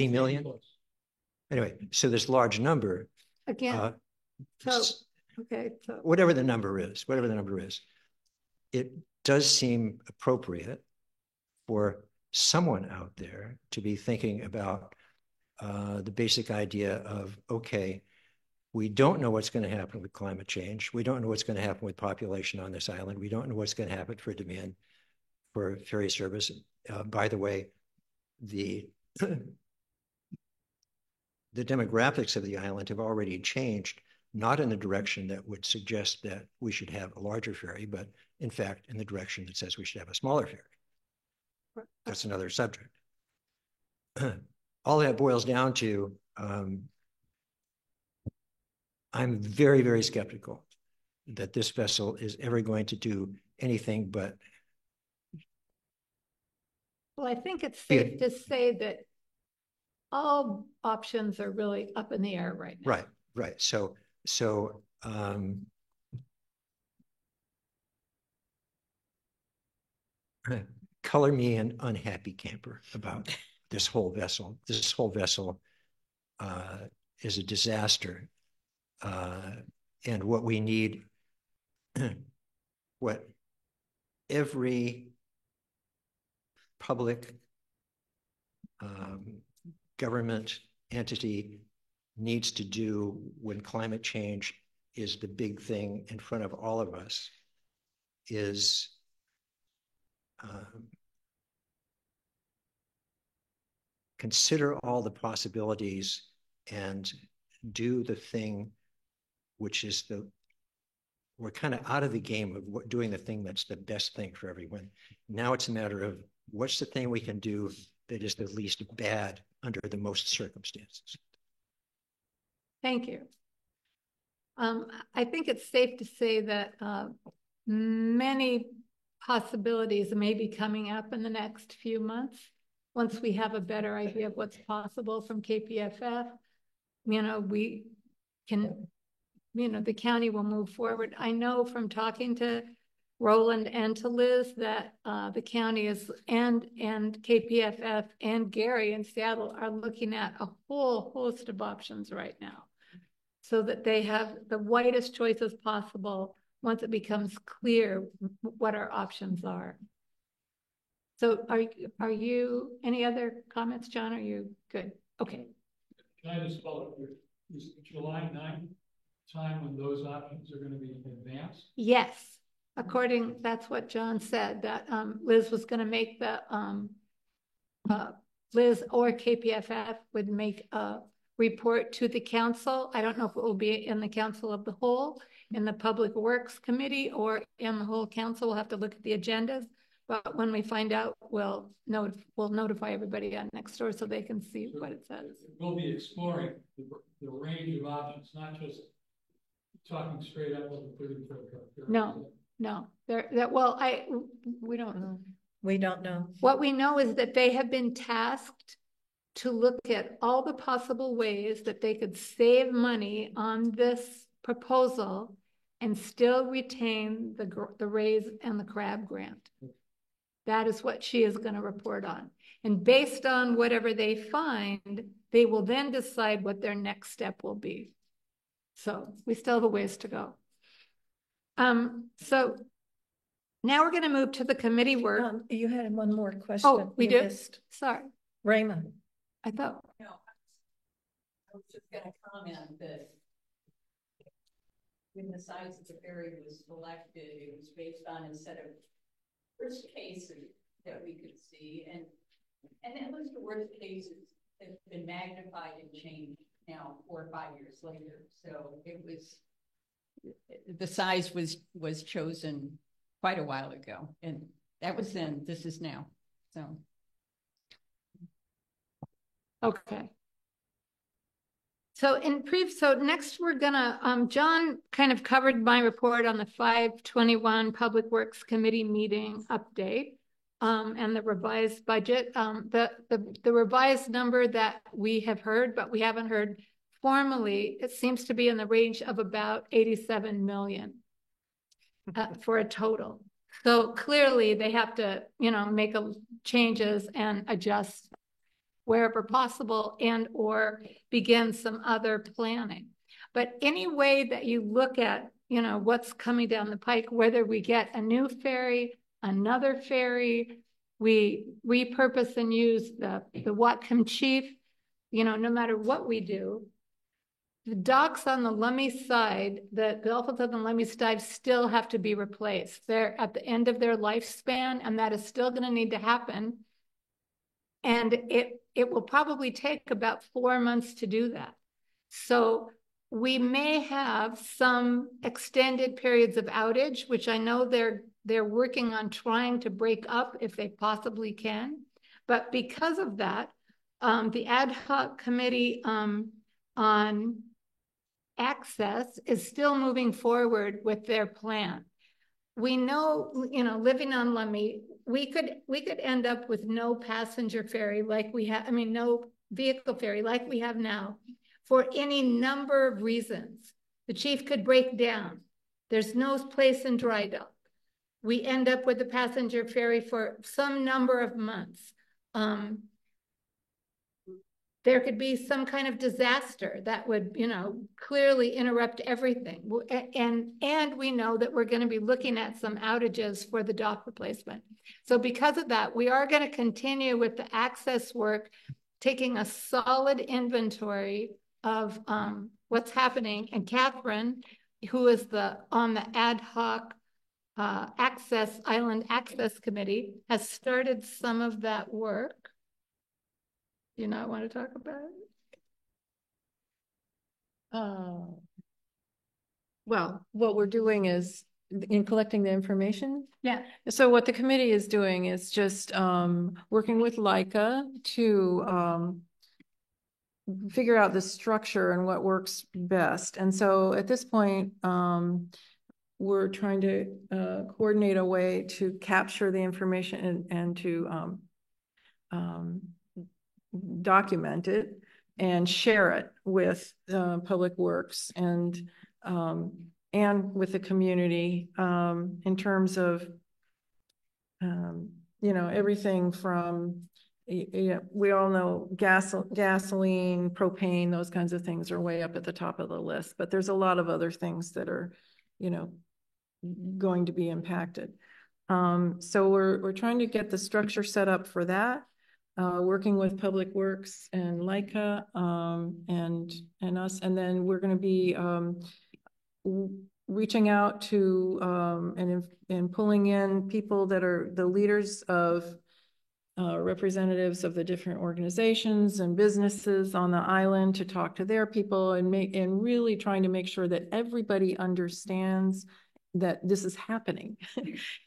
Speaker 9: million? Anyway, so this large number.
Speaker 2: Again, okay. So
Speaker 9: whatever the number is, it does seem appropriate for someone out there to be thinking about the basic idea of, okay, we don't know what's going to happen with climate change. We don't know what's going to happen with population on this island. We don't know what's going to happen for demand for ferry service. By the way, the demographics of the island have already changed, not in the direction that would suggest that we should have a larger ferry, but in fact, in the direction that says we should have a smaller ferry. That's another subject. All that boils down to, I'm very, very skeptical that this vessel is ever going to do anything but.
Speaker 2: Well, I think it's safe to say that all options are really up in the air right now.
Speaker 9: Right, right. So color me an unhappy camper about this whole vessel. This whole vessel is a disaster. And what we need, what every public government entity needs to do when climate change is the big thing in front of all of us is consider all the possibilities and do the thing which is we're kind of out of the game of doing the thing that's the best thing for everyone. Now it's a matter of what's the thing we can do that is the least bad under the most circumstances.
Speaker 2: Thank you. I think it's safe to say that many possibilities may be coming up in the next few months. Once we have a better idea of what's possible from KPFF, we can, the county will move forward. I know from talking to Roland and to Liz that the county is and KPFF and Gary in Seattle are looking at a whole host of options right now, so that they have the widest choices possible once it becomes clear what our options are. So are you, any other comments, John? Are you good? Okay.
Speaker 6: Can I just follow up here? Is July 9th time when those options are going to be advanced?
Speaker 2: Yes. According, that's what John said, that Liz was going to make the, Liz or KPFF would make a report to the council. I don't know if it will be in the council of the whole, in the Public Works Committee, or in the whole council. We'll have to look at the agendas. But when we find out, we'll notify everybody on Nextdoor so they can see what it says.
Speaker 6: We'll be exploring the range of options, not just talking straight up with the 30-foot.
Speaker 2: No. We don't know.
Speaker 3: We don't know.
Speaker 2: What we know is that they have been tasked to look at all the possible ways that they could save money on this proposal and still retain the raise and the crab grant. That is what she is going to report on. And based on whatever they find, they will then decide what their next step will be. So we still have a ways to go. So now we're going to move to the committee work.
Speaker 3: You had one more question.
Speaker 2: Oh, we do? Sorry.
Speaker 3: Raymond.
Speaker 2: I thought.
Speaker 10: No, I was just going to comment that when the size of the ferry was selected, it was based on a set of worst cases that we could see, and that was the worst cases that have been magnified and changed now 4 or 5 years later. So it was, the size was chosen quite a while ago, and that was then. This is now. So
Speaker 2: okay. So so next we're gonna, John kind of covered my report on the 5/21 Public Works Committee meeting update and the revised budget. The revised number that we have heard, but we haven't heard formally, it seems to be in the range of about 87 million for a total. So clearly they have to, make changes and adjust wherever possible and or begin some other planning. But any way that you look at, what's coming down the pike, whether we get a new ferry, another ferry, we repurpose and use the Whatcom Chief, no matter what we do, the docks on the Lummi side, the Gulf of the Lummi side still have to be replaced. They're at the end of their lifespan, and that is still going to need to happen. And it will probably take about 4 months to do that. So we may have some extended periods of outage, which I know they're working on trying to break up if they possibly can. But because of that, the ad hoc committee on Access is still moving forward with their plan. We know, you know, living on Lummi, we could end up with no passenger ferry like we have, I mean, no vehicle ferry like we have now for any number of reasons. The chief could break down. There's no place in dry dock. We end up with a passenger ferry for some number of months. There could be some kind of disaster that would, you know, clearly interrupt everything. And we know that we're going to be looking at some outages for the dock replacement. So because of that, we are going to continue with the access work, taking a solid inventory of what's happening. And Catherine, who is on the ad hoc Island Access Committee, has started some of that work. Do you not want to talk about it?
Speaker 3: Well, what we're doing is in collecting the information.
Speaker 2: Yeah.
Speaker 3: So what the committee is doing is just working with Leica to figure out the structure and what works best. And so at this point, we're trying to coordinate a way to capture the information and to document it and share it with Public Works and with the community in terms of you know, everything from, you know, we all know gasoline, propane, those kinds of things are way up at the top of the list, but there's a lot of other things that are, you know, going to be impacted. So we're trying to get the structure set up for that. Working with Public Works and Leica and us, and then we're going to be reaching out to and pulling in people that are the leaders of representatives of the different organizations and businesses on the island to talk to their people and really trying to make sure that everybody understands that this is happening,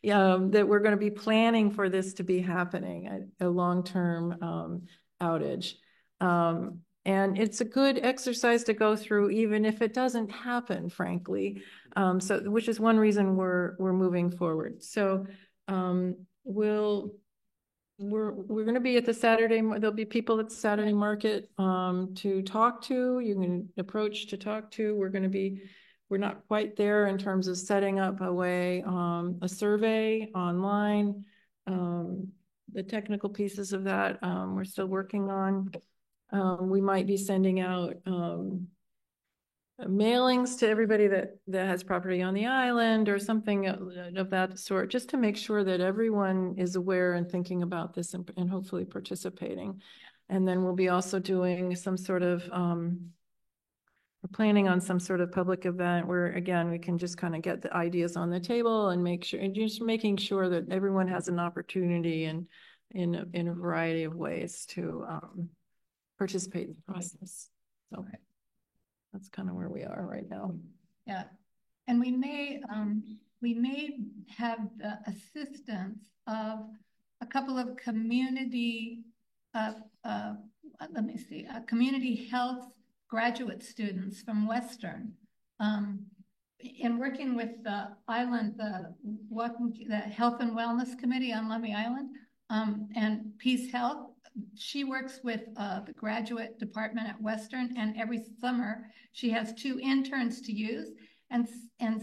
Speaker 3: that we're going to be planning for this to be happening, a long-term outage. And it's a good exercise to go through, even if it doesn't happen, frankly. Which is one reason we're moving forward. So we're going to be at the Saturday. There'll be people at the Saturday market to talk to. You can approach to talk to. We're not quite there in terms of setting up a survey online. The technical pieces of that we're still working on. We might be sending out mailings to everybody that has property on the island or something of that sort, just to make sure that everyone is aware and thinking about this and hopefully participating. And then we'll be also doing some sort of we're planning on some sort of public event where, again, we can just kind of get the ideas on the table and make sure, and just making sure that everyone has an opportunity and in a variety of ways to participate in the process. So that's kind of where we are right now.
Speaker 2: Yeah, and we may have the assistance of a couple of community community health graduate students from Western. In working with the island, the Health and Wellness Committee on Lummi Island and Peace Health, she works with the graduate department at Western, and every summer she has 2 interns to use. And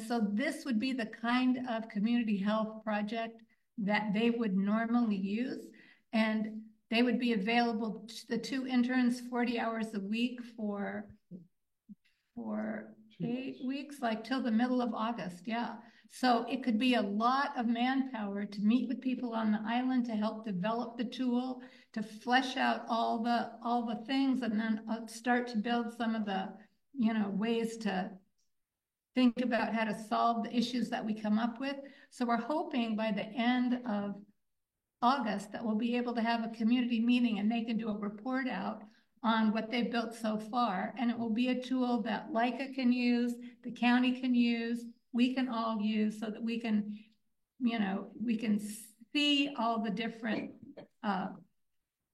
Speaker 2: so this would be the kind of community health project that they would normally use. And they would be available, the 2 interns, 40 hours a week for 8 weeks, like till the middle of August. Yeah. So it could be a lot of manpower to meet with people on the island to help develop the tool, to flesh out all the things, and then start to build some of the, you know, ways to think about how to solve the issues that we come up with. So we're hoping by the end of August that we'll be able to have a community meeting and they can do a report out on what they've built so far. And it will be a tool that Leica can use, the county can use, we can all use, so that we can, you know, we can see all the different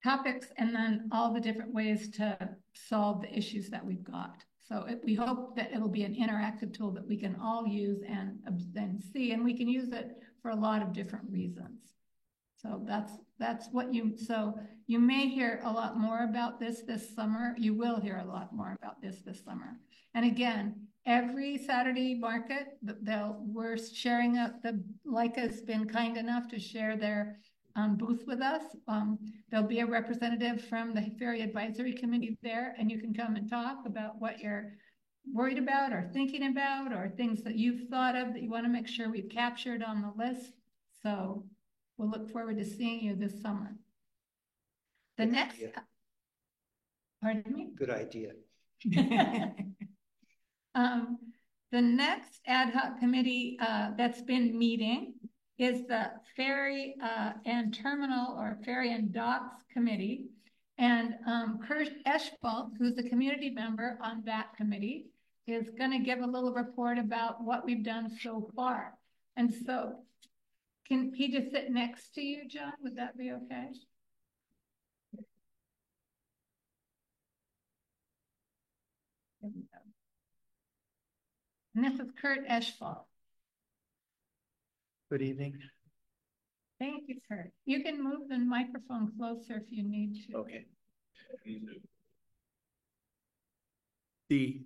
Speaker 2: topics and then all the different ways to solve the issues that we've got.
Speaker 11: So we hope that it'll be an interactive tool that we can all use and then see, and we can use it for a lot of different reasons. So that's what so you may hear a lot more about this summer. You will hear a lot more about this summer. And again, every Saturday market, we're sharing Leica's been kind enough to share their booth with us. There'll be a representative from the Ferry Advisory Committee there, and you can come and talk about what you're worried about or thinking about, or things that you've thought of that you want to make sure we've captured on the list. So we'll look forward to seeing you this summer. The
Speaker 9: Good
Speaker 11: next,
Speaker 9: idea.
Speaker 11: Pardon me?
Speaker 9: Good idea.
Speaker 11: The next ad hoc committee that's been meeting is the Ferry and Terminal, or Ferry and Docks Committee. And Kurt Eschfalt, who's a community member on that committee, is going to give a little report about what we've done so far. And so, can he just sit next to you, John? Would that be okay? And this is Kurt Eschfalt.
Speaker 12: Good evening.
Speaker 11: Thank you, Kurt. You can move the microphone closer if you need to.
Speaker 12: Okay. The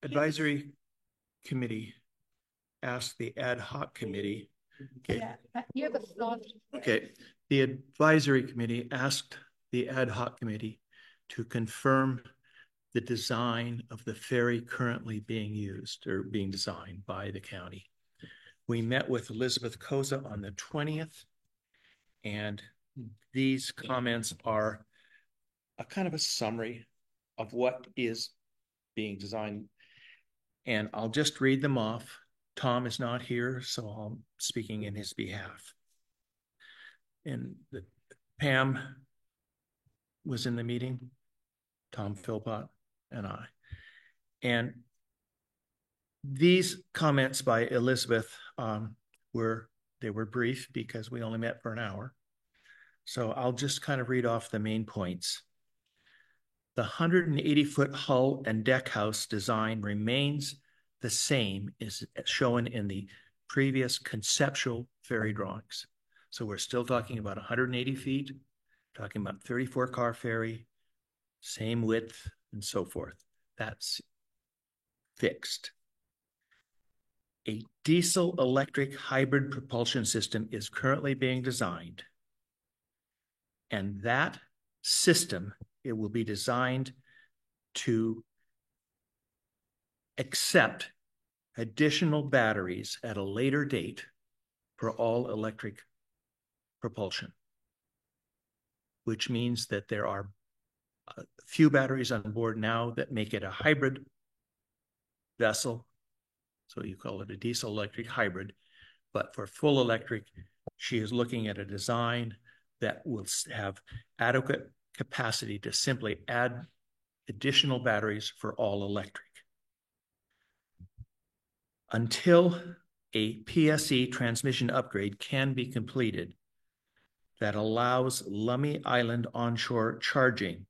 Speaker 12: advisory committee asked the ad hoc committee. Okay.
Speaker 11: Yeah, you have a soft.
Speaker 12: Okay. The advisory committee asked the ad hoc committee to confirm the design of the ferry currently being used or being designed by the county. We met with Elizabeth Koza on the 20th, and these comments are a kind of a summary of what is being designed. And I'll just read them off. Tom is not here, so I'm speaking in his behalf. And Pam was in the meeting, Tom Philpott and I. And these comments by Elizabeth were brief because we only met for an hour. So I'll just kind of read off the main points. The 180-foot hull and deck house design remains the same as shown in the previous conceptual ferry drawings. So we're still talking about 180 feet, talking about 34-car ferry, same width, and so forth. That's fixed. A diesel-electric hybrid propulsion system is currently being designed. And that system, it will be designed to accept additional batteries at a later date for all electric propulsion, which means that there are a few batteries on board now that make it a hybrid vessel. So you call it a diesel electric hybrid, but for full electric, she is looking at a design that will have adequate capacity to simply add additional batteries for all electric. Until a PSE transmission upgrade can be completed that allows Lummi Island onshore charging,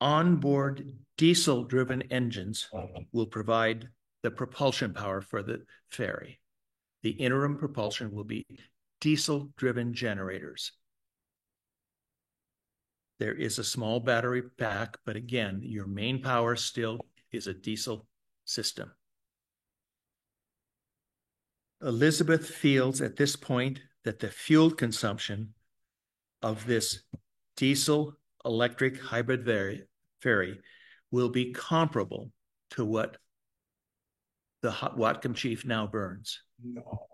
Speaker 12: onboard diesel-driven engines will provide the propulsion power for the ferry. The interim propulsion will be diesel-driven generators. There is a small battery pack, but again, your main power still is a diesel system. Elizabeth feels at this point that the fuel consumption of this diesel electric hybrid ferry will be comparable to what the Whatcom Chief now burns.
Speaker 7: No.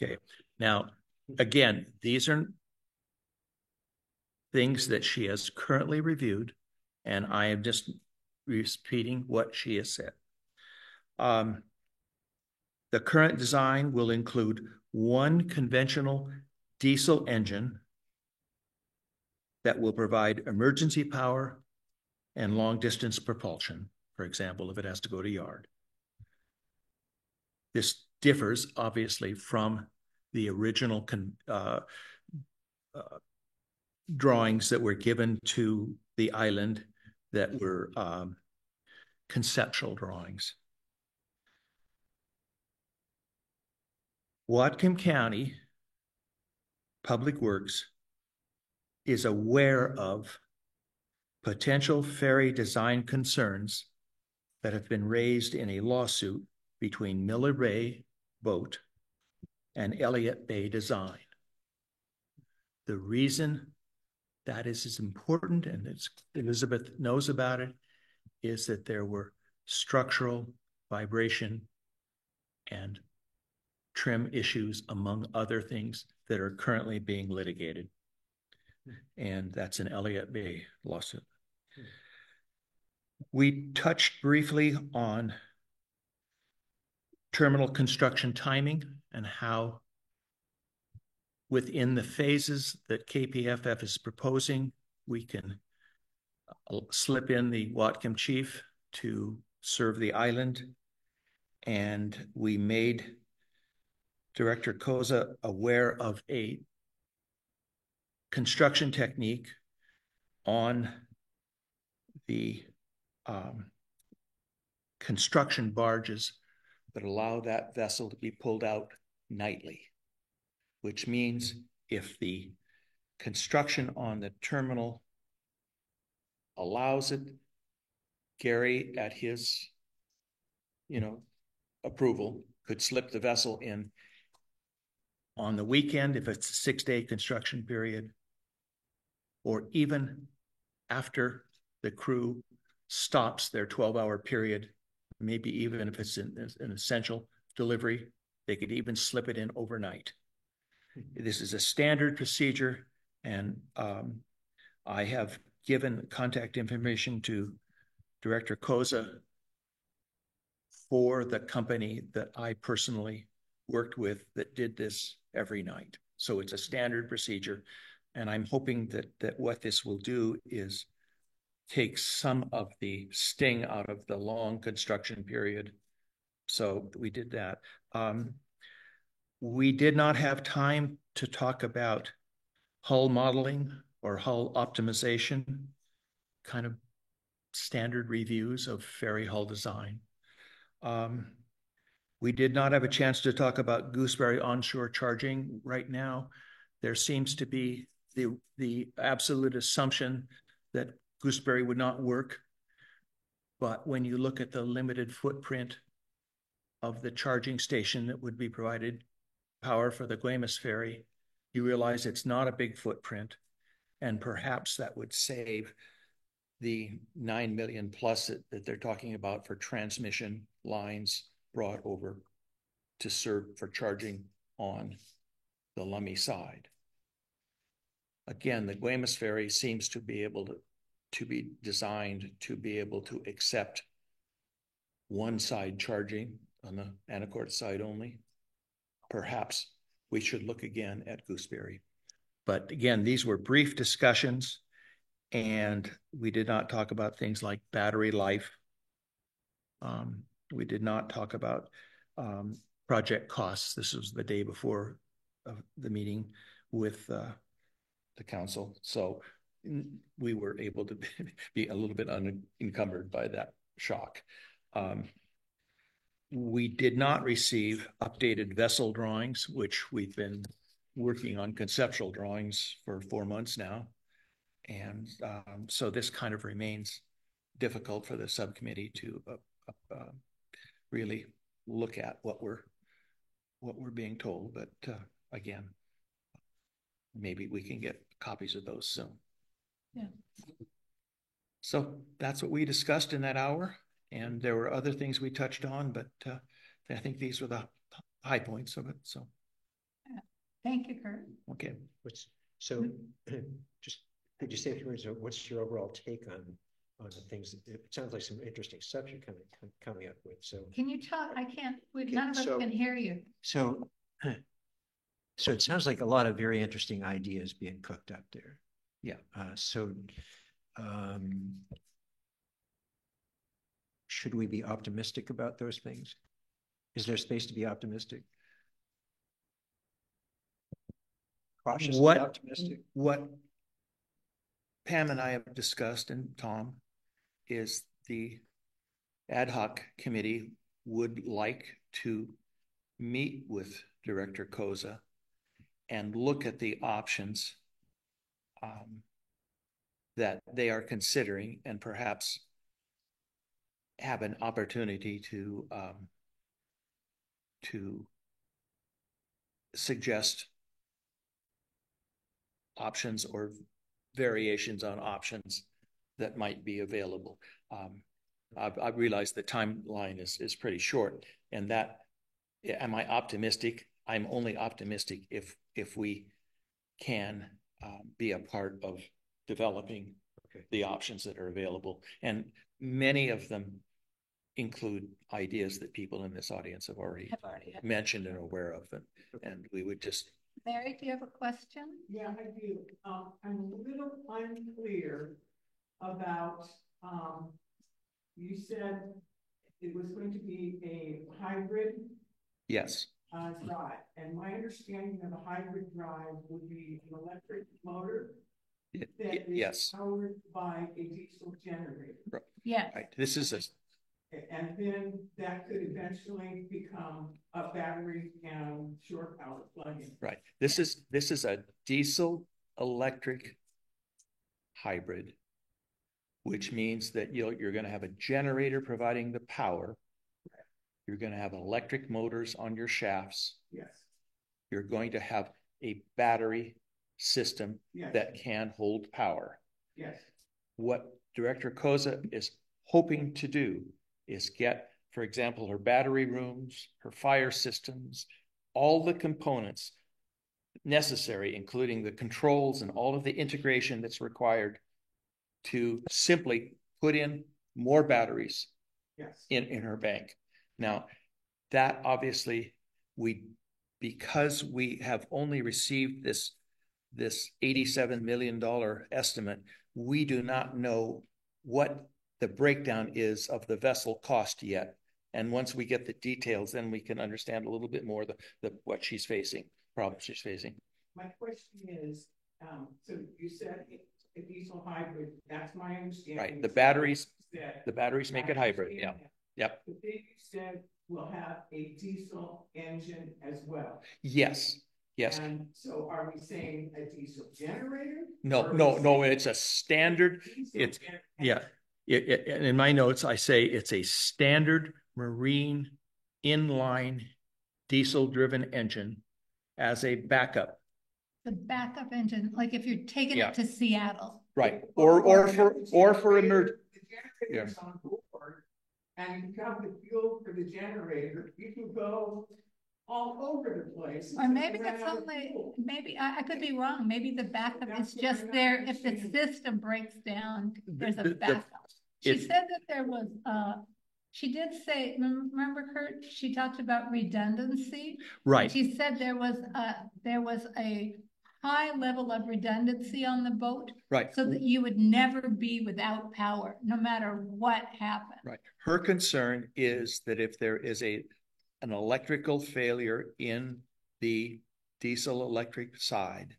Speaker 12: Okay, now, again, these are things that she has currently reviewed, and I am just repeating what she has said. The current design will include one conventional diesel engine that will provide emergency power and long-distance propulsion, for example, if it has to go to yard. This differs, obviously, from the original drawings that were given to the island that were conceptual drawings. Whatcom County Public Works is aware of potential ferry design concerns that have been raised in a lawsuit between Miller Bay Boat and Elliott Bay Design. The reason that is important, and Elizabeth knows about it, is that there were structural, vibration, and trim issues, among other things, that are currently being litigated. And that's an Elliott Bay lawsuit. We touched briefly on terminal construction timing and how within the phases that KPFF is proposing, we can slip in the Whatcom chief to serve the island. And we made Director Koza aware of a construction technique on the construction barges that allow that vessel to be pulled out nightly, which means if the construction on the terminal allows it, Gary, at his, approval, could slip the vessel in on the weekend if it's a 6-day construction period, or even after the crew stops their 12-hour period, maybe even if it's an essential delivery, they could even slip it in overnight. This is a standard procedure, and I have given contact information to Director Koza for the company that I personally worked with that did this every night. So it's a standard procedure, and I'm hoping that what this will do is take some of the sting out of the long construction period. So we did that. We did not have time to talk about hull modeling or hull optimization, kind of standard reviews of ferry hull design. We did not have a chance to talk about Gooseberry onshore charging right now. There seems to be the absolute assumption that Gooseberry would not work. But when you look at the limited footprint of the charging station that would be provided power for the Guaymas ferry, you realize it's not a big footprint. And perhaps that would save the $9 million plus that they're talking about for transmission lines brought over to serve for charging on the Lummi side. Again, the Guaymas ferry seems to be able to be designed to be able to accept one side charging on the Anacortes side only. Perhaps we should look again at Gooseberry. But again, these were brief discussions, and we did not talk about things like battery life. We did not talk about project costs. This was the day before the meeting with the council. So we were able to be a little bit unencumbered by that shock. We did not receive updated vessel drawings, which we've been working on conceptual drawings for 4 months now. And so this kind of remains difficult for the subcommittee to really look at what we're being told. But again, maybe we can get copies of those soon.
Speaker 11: Yeah.
Speaker 12: So that's what we discussed in that hour. And there were other things we touched on, but I think these were the high points of it. So,
Speaker 11: thank you, Kurt.
Speaker 12: Okay.
Speaker 9: So, just could you say a few words? What's your overall take on the things? It sounds like some interesting stuff you're coming up with. So,
Speaker 11: can you talk? I can't. None of us can hear you.
Speaker 9: So it sounds like a lot of very interesting ideas being cooked up there.
Speaker 12: Yeah.
Speaker 9: Should we be optimistic about those things? Is there space to be optimistic? Cautiously optimistic?
Speaker 12: What Pam and I have discussed, and Tom, is the ad hoc committee would like to meet with Director Koza and look at the options that they are considering, and perhaps have an opportunity to suggest options or variations on options that might be available. I realize the timeline is pretty short, and that, am I optimistic? I'm only optimistic if we can be a part of developing the options that are available. And many of them include ideas that people in this audience have already mentioned and are aware of them. And we would just...
Speaker 11: Mary, do you have a question?
Speaker 13: Yeah, I do. I'm a little unclear about, you said it was going to be a hybrid.
Speaker 12: Yes.
Speaker 13: Drive. And my understanding of a hybrid drive would be an electric motor that is powered by a diesel generator.
Speaker 12: Right.
Speaker 11: Yeah.
Speaker 12: Right. This is a...
Speaker 13: And then that could eventually become a battery and shore power plug-in.
Speaker 12: Right. This is a diesel electric hybrid, which means that you're going to have a generator providing the power. You're going to have electric motors on your shafts.
Speaker 13: Yes.
Speaker 12: You're going to have a battery system that can hold power.
Speaker 13: Yes.
Speaker 12: What Director Koza is hoping to do is get, for example, her battery rooms, her fire systems, all the components necessary, including the controls and all of the integration that's required to simply put in more batteries in her bank. Now, that obviously because we have only received this $87 million estimate, we do not know what the breakdown is of the vessel cost yet. And once we get the details, then we can understand a little bit more what she's facing, problems she's facing.
Speaker 13: My question is, so you said a diesel hybrid, that's my understanding.
Speaker 12: Right, the batteries make it hybrid, yeah. Yep.
Speaker 13: But then you said we'll have a diesel engine as well.
Speaker 12: Yes. Yes.
Speaker 13: And so are we saying a diesel generator?
Speaker 12: No, it's a standard. In my notes, I say it's a standard marine inline diesel driven engine as a backup.
Speaker 11: The backup engine, like if you're taking it to Seattle.
Speaker 12: Right. Or for emergency.
Speaker 13: The generator's on board, and you have the fuel for the generator. You can go all over the place.
Speaker 11: Or maybe it's only, maybe I could be wrong. Maybe the backup is just there. If the system breaks down, there's a backup. She said that there was, she did say, remember Kurt, she talked about redundancy.
Speaker 12: Right.
Speaker 11: She said there was a high level of redundancy on the boat.
Speaker 12: Right.
Speaker 11: So that you would never be without power, no matter what happened.
Speaker 12: Right. Her concern is that if there is an electrical failure in the diesel electric side,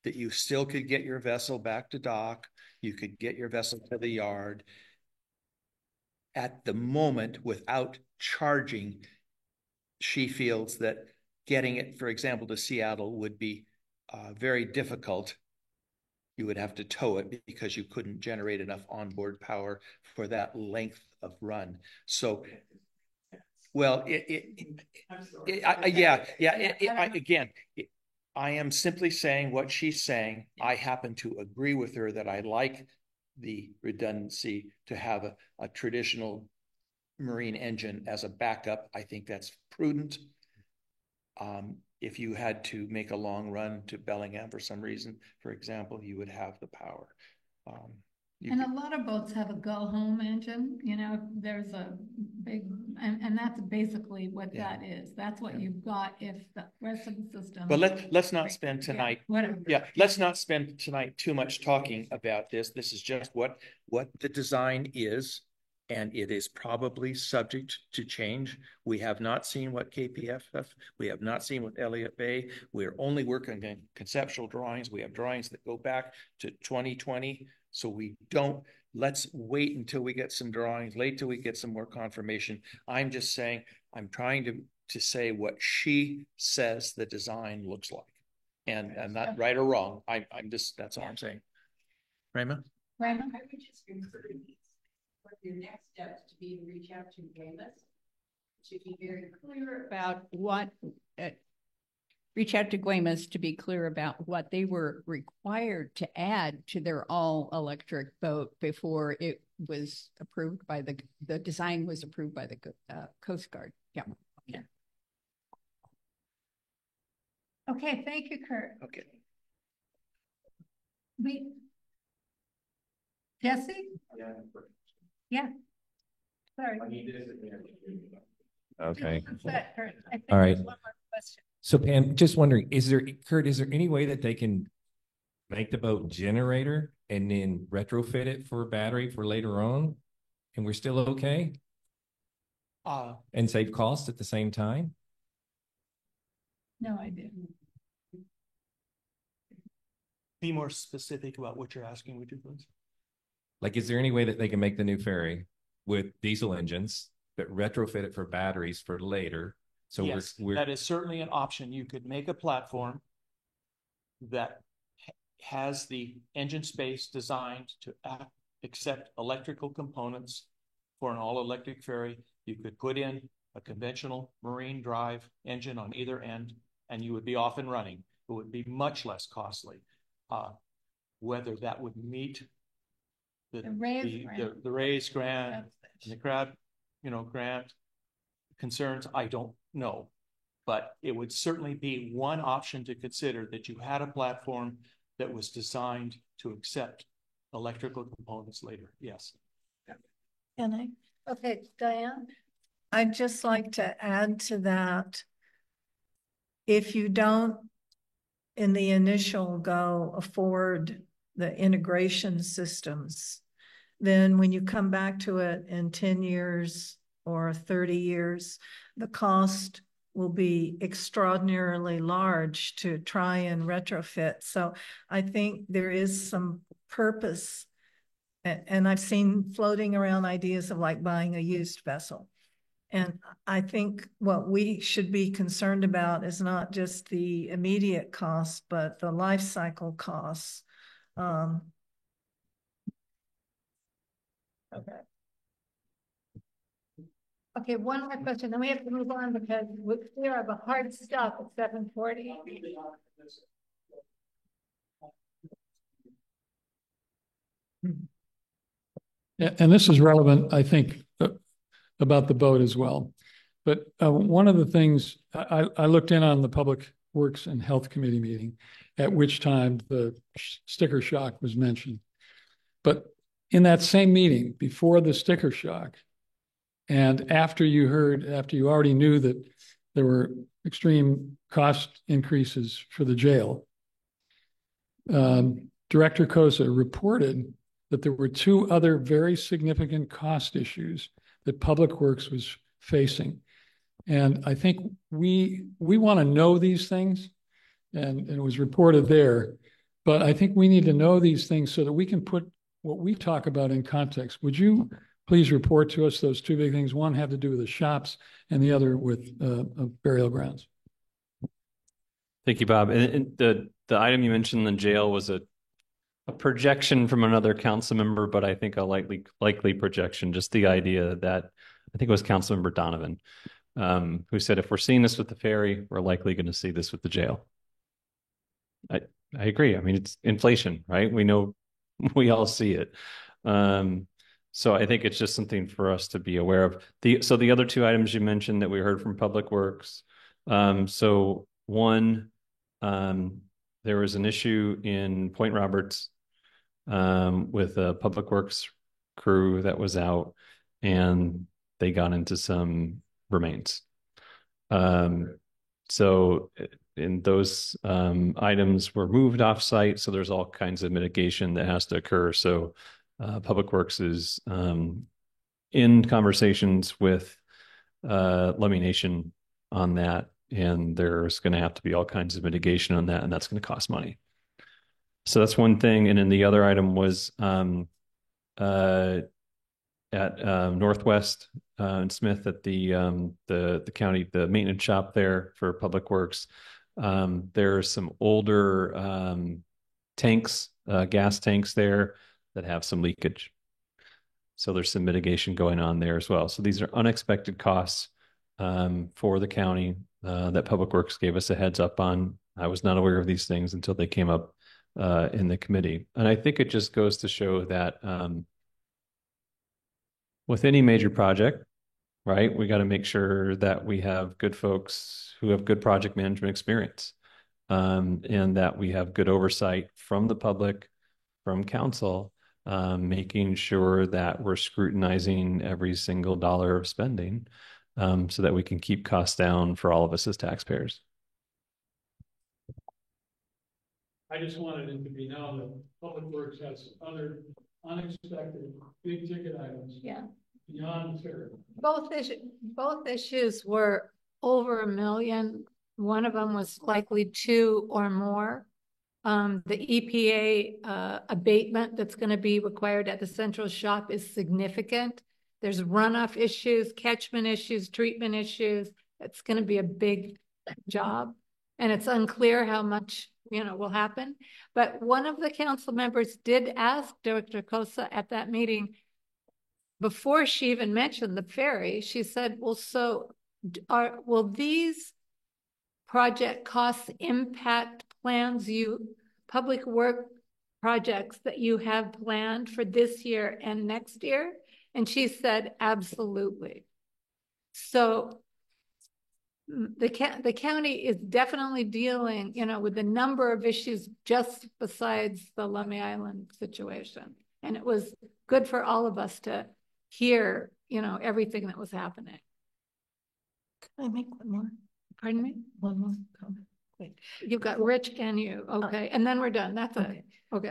Speaker 12: that you still could get your vessel back to dock, you could get your vessel to the yard at the moment without charging. She feels that getting it, for example, to Seattle would be very difficult. You would have to tow it because you couldn't generate enough onboard power for that length of run. So, well, I am simply saying what she's saying. I happen to agree with her that I like the redundancy to have a traditional marine engine as a backup. I think that's prudent. If you had to make a long run to Bellingham for some reason, for example, you would have the power.
Speaker 11: And a lot of boats have a go-home engine. You know, there's a big, and that's basically what that is. That's what you've got if the rest of the system.
Speaker 12: But let's not spend tonight. Let's not spend tonight too much talking about this. This is just what the design is, and it is probably subject to change. We have not seen what KPFF, we have not seen what Elliott Bay. We're only working on conceptual drawings. We have drawings that go back to 2020. So we don't let's wait until we get some drawings, wait till we get some more confirmation. I'm just saying, I'm trying to say what she says the design looks like. And I'm not right or wrong. I'm just, that's all I'm saying. Rayma?
Speaker 11: Rayma?
Speaker 10: I would just encourage for your next steps to be to reach out to Weymouth, to be very clear about what, reach out to Weymouth to be clear about what they were required to add to their all-electric boat before it was approved by the design was approved by the Coast Guard. Yeah. Yeah.
Speaker 11: Okay, thank you, Kurt.
Speaker 12: Okay.
Speaker 11: Jesse? Yeah. Sorry.
Speaker 14: Okay.
Speaker 11: All
Speaker 14: right. So Pam, just wondering, Kurt, is there any way that they can make the boat generator and then retrofit it for a battery for later on? And we're still okay? And save costs at the same time?
Speaker 11: No, I didn't.
Speaker 12: Be more specific about what you're asking, would you please?
Speaker 14: Like, is there any way that they can make the new ferry with diesel engines, but retrofit it for batteries for later? So
Speaker 12: yes, that is certainly an option. You could make a platform that has the engine space designed to accept electrical components for an all-electric ferry. You could put in a conventional marine drive engine on either end, and you would be off and running. It would be much less costly. Whether that would meet the raise grant and the crowd, grant concerns, I don't know. But it would certainly be one option to consider, that you had a platform that was designed to accept electrical components later. Yes.
Speaker 2: Okay, Diane?
Speaker 3: I'd just like to add to that. If you don't, in the initial go, afford the integration systems, then when you come back to it in 10 years or 30 years, the cost will be extraordinarily large to try and retrofit. So I think there is some purpose, and I've seen floating around ideas of like buying a used vessel. And I think what we should be concerned about is not just the immediate costs, but the life cycle costs.
Speaker 2: Okay. Okay, one more question, then we have to move on because we have a hard stop at 7:40.
Speaker 6: And this is relevant, I think, about the boat as well. But one of the things, I looked in on the Public Works and Health Committee meeting, at which time the sticker shock was mentioned. But in that same meeting, before the sticker shock, and after you already knew that there were extreme cost increases for the jail, Director Koza reported that there were two other very significant cost issues that Public Works was facing. And I think we want to know these things, and it was reported there, but I think we need to know these things so that we can put what we talk about in context. Would you please report to us those two big things? One had to do with the shops and the other with burial grounds.
Speaker 5: Thank you, Bob. And the item you mentioned in the jail was a projection from another council member, but I think a likely projection, just the idea that I think it was Councilmember Donovan, who said, if we're seeing this with the ferry, we're likely going to see this with the jail. I agree. I mean, it's inflation, right? We know, we all see it. So I think it's just something for us to be aware of. So the other two items you mentioned that we heard from Public Works. So one, there was an issue in Point Roberts with a Public Works crew that was out, and they got into some remains. So in those items were moved off site. So there's all kinds of mitigation that has to occur. So Public Works is in conversations with Lummi Nation on that. And there's going to have to be all kinds of mitigation on that. And that's going to cost money. So that's one thing. And then the other item was at Northwest and Smith at the county, the maintenance shop there for Public Works. There are some older tanks, gas tanks there that have some leakage. So there's some mitigation going on there as well. So these are unexpected costs for the county that Public Works gave us a heads up on. I was not aware of these things until they came up in the committee. And I think it just goes to show that with any major project, right, we got to make sure that we have good folks who have good project management experience, and that we have good oversight from the public, from council, making sure that we're scrutinizing every single dollar of spending, so that we can keep costs down for all of us as taxpayers.
Speaker 6: I just wanted it to be known that Public Works has other unexpected big ticket items.
Speaker 2: Yeah.
Speaker 6: Beyond fair.
Speaker 2: Both issues were over $1 million. One of them was likely 2 or more. The EPA abatement that's going to be required at the central shop is significant. There's runoff issues, catchment issues, treatment issues. It's going to be a big job, and it's unclear how much will happen. But one of the council members did ask Director Cosa at that meeting, before she even mentioned the ferry, she said, well, so will these project costs impact plans public work projects that you have planned for this year and next year? And she said, absolutely. So the county is definitely dealing, with a number of issues just besides the Lummi Island situation. And it was good for all of us to hear, everything that was happening.
Speaker 3: Can I make one more?
Speaker 2: Pardon me?
Speaker 3: One more comment. Wait.
Speaker 2: You've got Rich and you. Okay. And then we're done. That's okay. Okay.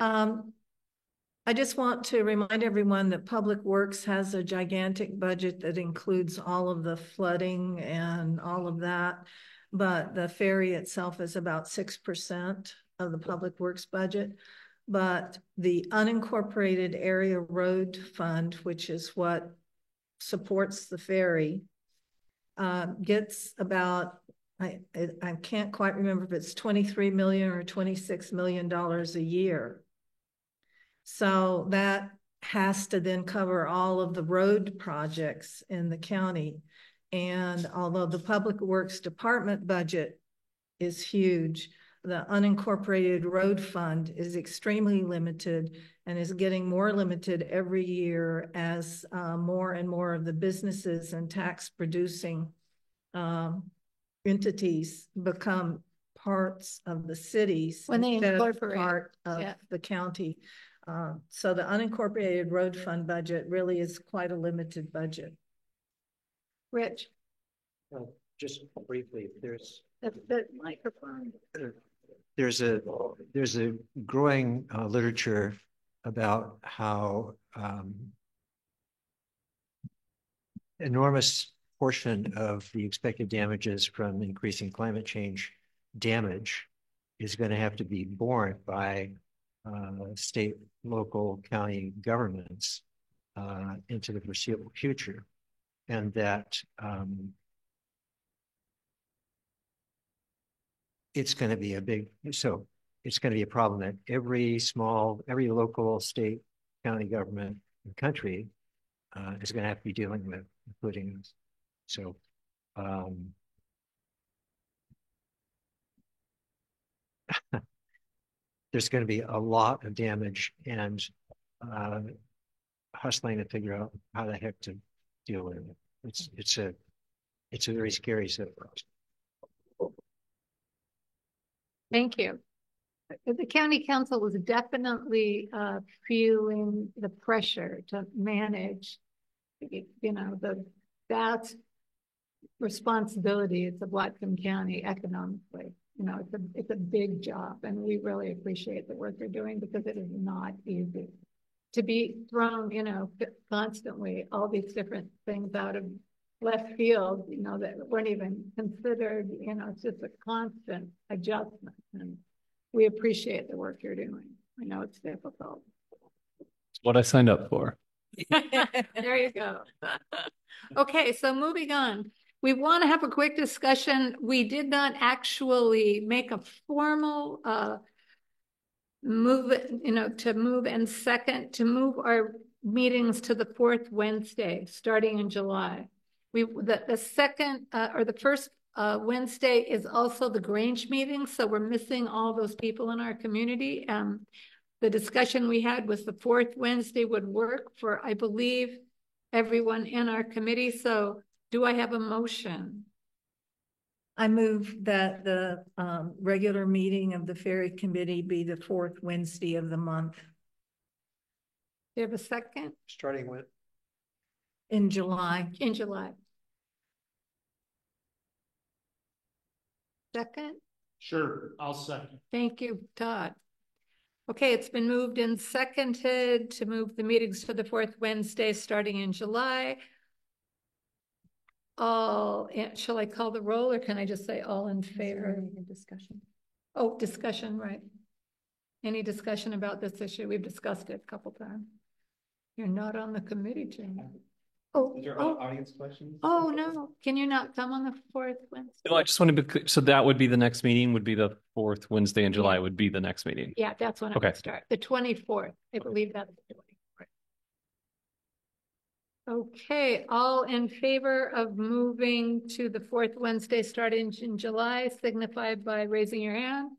Speaker 3: I just want to remind everyone that Public Works has a gigantic budget that includes all of the flooding and all of that. But the ferry itself is about 6% of the Public Works budget. But the unincorporated area road fund, which is what supports the ferry, gets about, I can't quite remember if it's $23 million or $26 million a year. So that has to then cover all of the road projects in the county. And although the Public Works Department budget is huge, the unincorporated road fund is extremely limited and is getting more limited every year as more and more of the businesses and tax producing entities become parts of the cities
Speaker 2: when they incorporate
Speaker 3: part of the county. So the unincorporated road fund budget really is quite a limited budget.
Speaker 2: Rich.
Speaker 9: Just briefly, there's
Speaker 2: the microphone.
Speaker 9: There's a growing literature about how enormous portion of the expected damages from increasing climate change damage is going to have to be borne by state, local, county governments into the foreseeable future, and that it's going to be it's going to be a problem that every local, state, county government in the country is going to have to be dealing with, including us. So there's going to be a lot of damage and hustling to figure out how the heck to deal with it. It's a very scary set of problems.
Speaker 2: Thank you. The county council was definitely feeling the pressure to manage, the vast responsibilities of Whatcom County economically. It's a big job, and we really appreciate the work you're doing because it is not easy to be thrown, constantly all these different things out of left field, that weren't even considered, it's just a constant adjustment. And we appreciate the work you're doing. I know it's difficult.
Speaker 5: what I signed up for.
Speaker 2: There you go. Okay, so moving on. We want to have a quick discussion. We did not actually make a formal move, to move and second to move our meetings to the fourth Wednesday, starting in July. The second or the first Wednesday is also the Grange meeting, so we're missing all those people in our community. The discussion we had was the fourth Wednesday would work for, I believe, everyone in our committee. So do I have a motion?
Speaker 3: I move that the regular meeting of the Ferry Committee be the fourth Wednesday of the month.
Speaker 2: Do you have a second?
Speaker 9: Starting with?
Speaker 3: In July.
Speaker 2: In July. Second?
Speaker 12: Sure, I'll second.
Speaker 2: Thank you, Todd. Okay, it's been moved and seconded to move the meetings to the fourth Wednesday starting in July. All, shall I call the roll or can I just say all in favor? Discussion. Oh, discussion, right. Any discussion about this issue? We've discussed it a couple times. You're not on the committee, Jim. Oh,
Speaker 1: Is there audience questions?
Speaker 2: Oh, no. Can you not come on the fourth Wednesday?
Speaker 5: No, I just want to be clear. So that would be the next meeting, would be the fourth Wednesday in July would be the next meeting.
Speaker 2: Yeah, that's when it
Speaker 5: Okay.
Speaker 2: would start. The 24th. I believe that's the 24th. Okay, all in favor of moving to the fourth Wednesday starting in July, signify by raising your hand.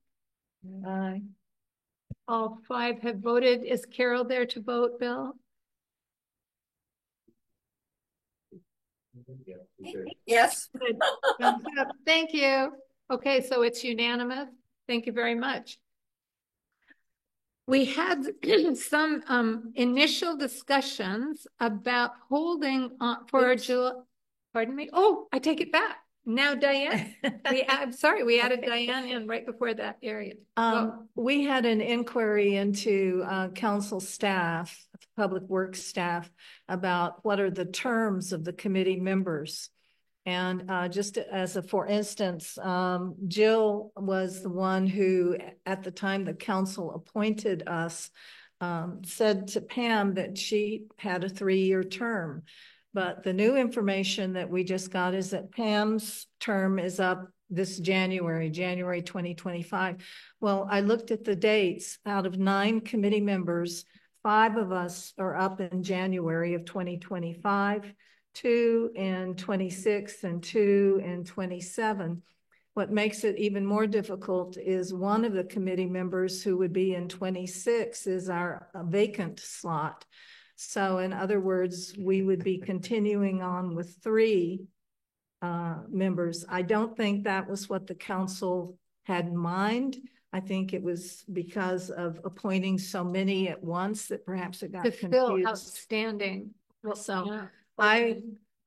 Speaker 3: Aye.
Speaker 2: All five have voted. Is Carol there to vote, Bill?
Speaker 10: Yes.
Speaker 2: Good. Thumbs up. Thank you. Okay, so it's unanimous. Thank you very much. We had some initial discussions about holding for July. Pardon me? Oh, I take it back. Now Diane, I'm sorry, we added Diane in right before that area.
Speaker 3: We had an inquiry into council staff, public works staff, about what are the terms of the committee members. And just as a, for instance, Jill was the one who, at the time the council appointed us, said to Pam that she had a 3-year term. But the new information that we just got is that Pam's term is up this January 2025. Well, I looked at the dates. Out of 9 committee members, 5 of us are up in January of 2025, 2 in 26 and 2 in 27. What makes it even more difficult is one of the committee members who would be in 26 is our vacant slot. So in other words, we would be continuing on with 3 members. I don't think that was what the council had in mind. I think it was because of appointing so many at once that perhaps it got confused.
Speaker 2: Still outstanding.
Speaker 3: So
Speaker 2: Yeah.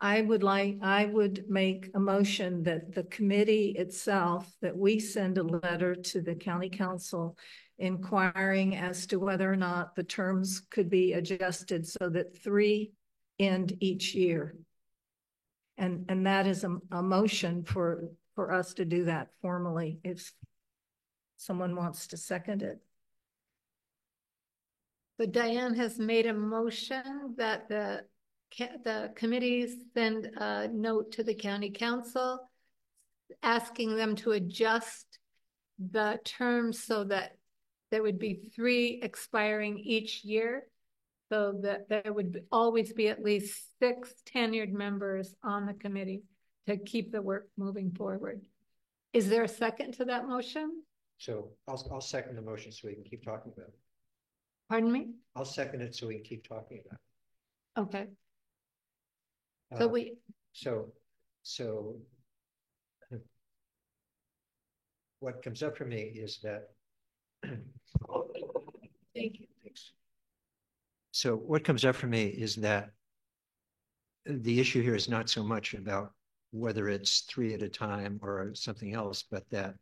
Speaker 3: I would make a motion that the committee itself, that we send a letter to the county council inquiring as to whether or not the terms could be adjusted so that 3 end each year. And that is a motion for us to do that formally if someone wants to second it.
Speaker 2: So Diane has made a motion that the committees send a note to the county council asking them to adjust the terms so that there would be 3 expiring each year, so that there would always be at least 6 tenured members on the committee to keep the work moving forward. Is there a second to that motion?
Speaker 9: So I'll second the motion so we can keep talking about it.
Speaker 2: Pardon me?
Speaker 9: I'll second it so we can keep talking about it.
Speaker 2: Okay. So
Speaker 9: So what comes up for me is that
Speaker 2: thank you.
Speaker 9: Thanks. So what comes up for me is that the issue here is not so much about whether it's 3 at a time or something else, but that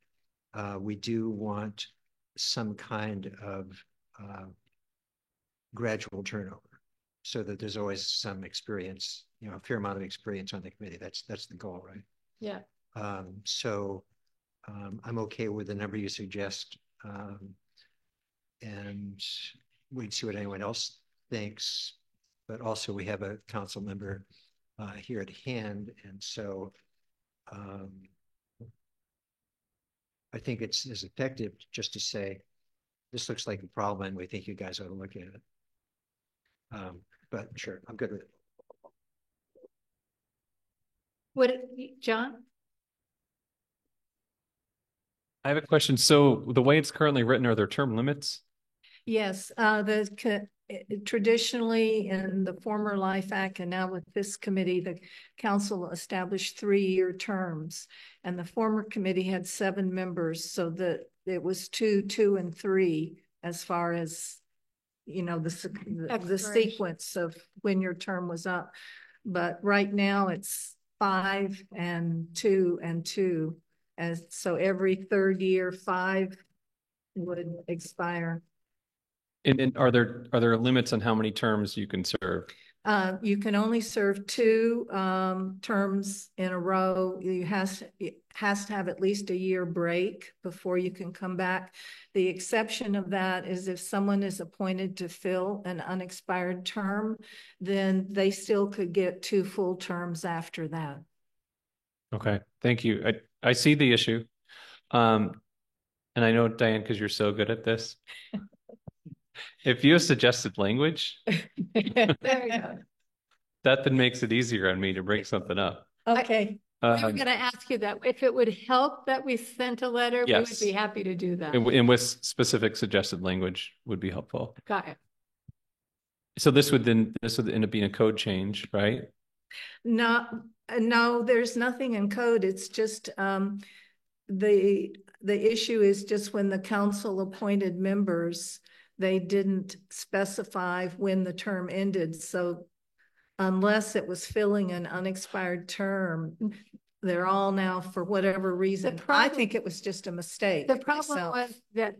Speaker 9: we do want some kind of gradual turnover so that there's always some experience, a fair amount of experience on the committee. That's the goal, right?
Speaker 2: Yeah.
Speaker 9: So I'm okay with the number you suggest. And we'd see what anyone else thinks, but also we have a council member here at hand. And so I think it's as effective just to say, this looks like a problem and we think you guys ought to look at it. But sure, I'm good with it.
Speaker 2: John?
Speaker 5: I have a question. So the way it's currently written, are there term limits?
Speaker 3: Yes, traditionally in the former Life Act and now with this committee, the council established 3-year terms, and the former committee had 7 members, so that it was 2, 2, and 3 as far as, you know, the sequence of when your term was up. But right now it's 5 and 2 and 2, and so every 3rd year 5 would expire.
Speaker 5: And are there limits on how many terms you can serve?
Speaker 3: You can only serve 2 terms in a row. It has to have at least a year break before you can come back. The exception of that is if someone is appointed to fill an unexpired term, then they still could get 2 full terms after that.
Speaker 5: Okay, thank you. I see the issue. And I know, Diane, because you're so good at this. If you have suggested language,
Speaker 2: There you go.
Speaker 5: that then makes it easier on me to bring something up.
Speaker 3: Okay.
Speaker 2: I'm going to ask you that. If it would help that we sent a letter,
Speaker 5: yes,
Speaker 2: we would be happy to do that.
Speaker 5: And with specific suggested language would be helpful.
Speaker 2: Got it.
Speaker 5: So this would end up being a code change, right?
Speaker 3: No, there's nothing in code. It's just the issue is just when the council appointed members, they didn't specify when the term ended. So unless it was filling an unexpired term, they're all now, for whatever reason, I think it was just a mistake.
Speaker 2: The problem was that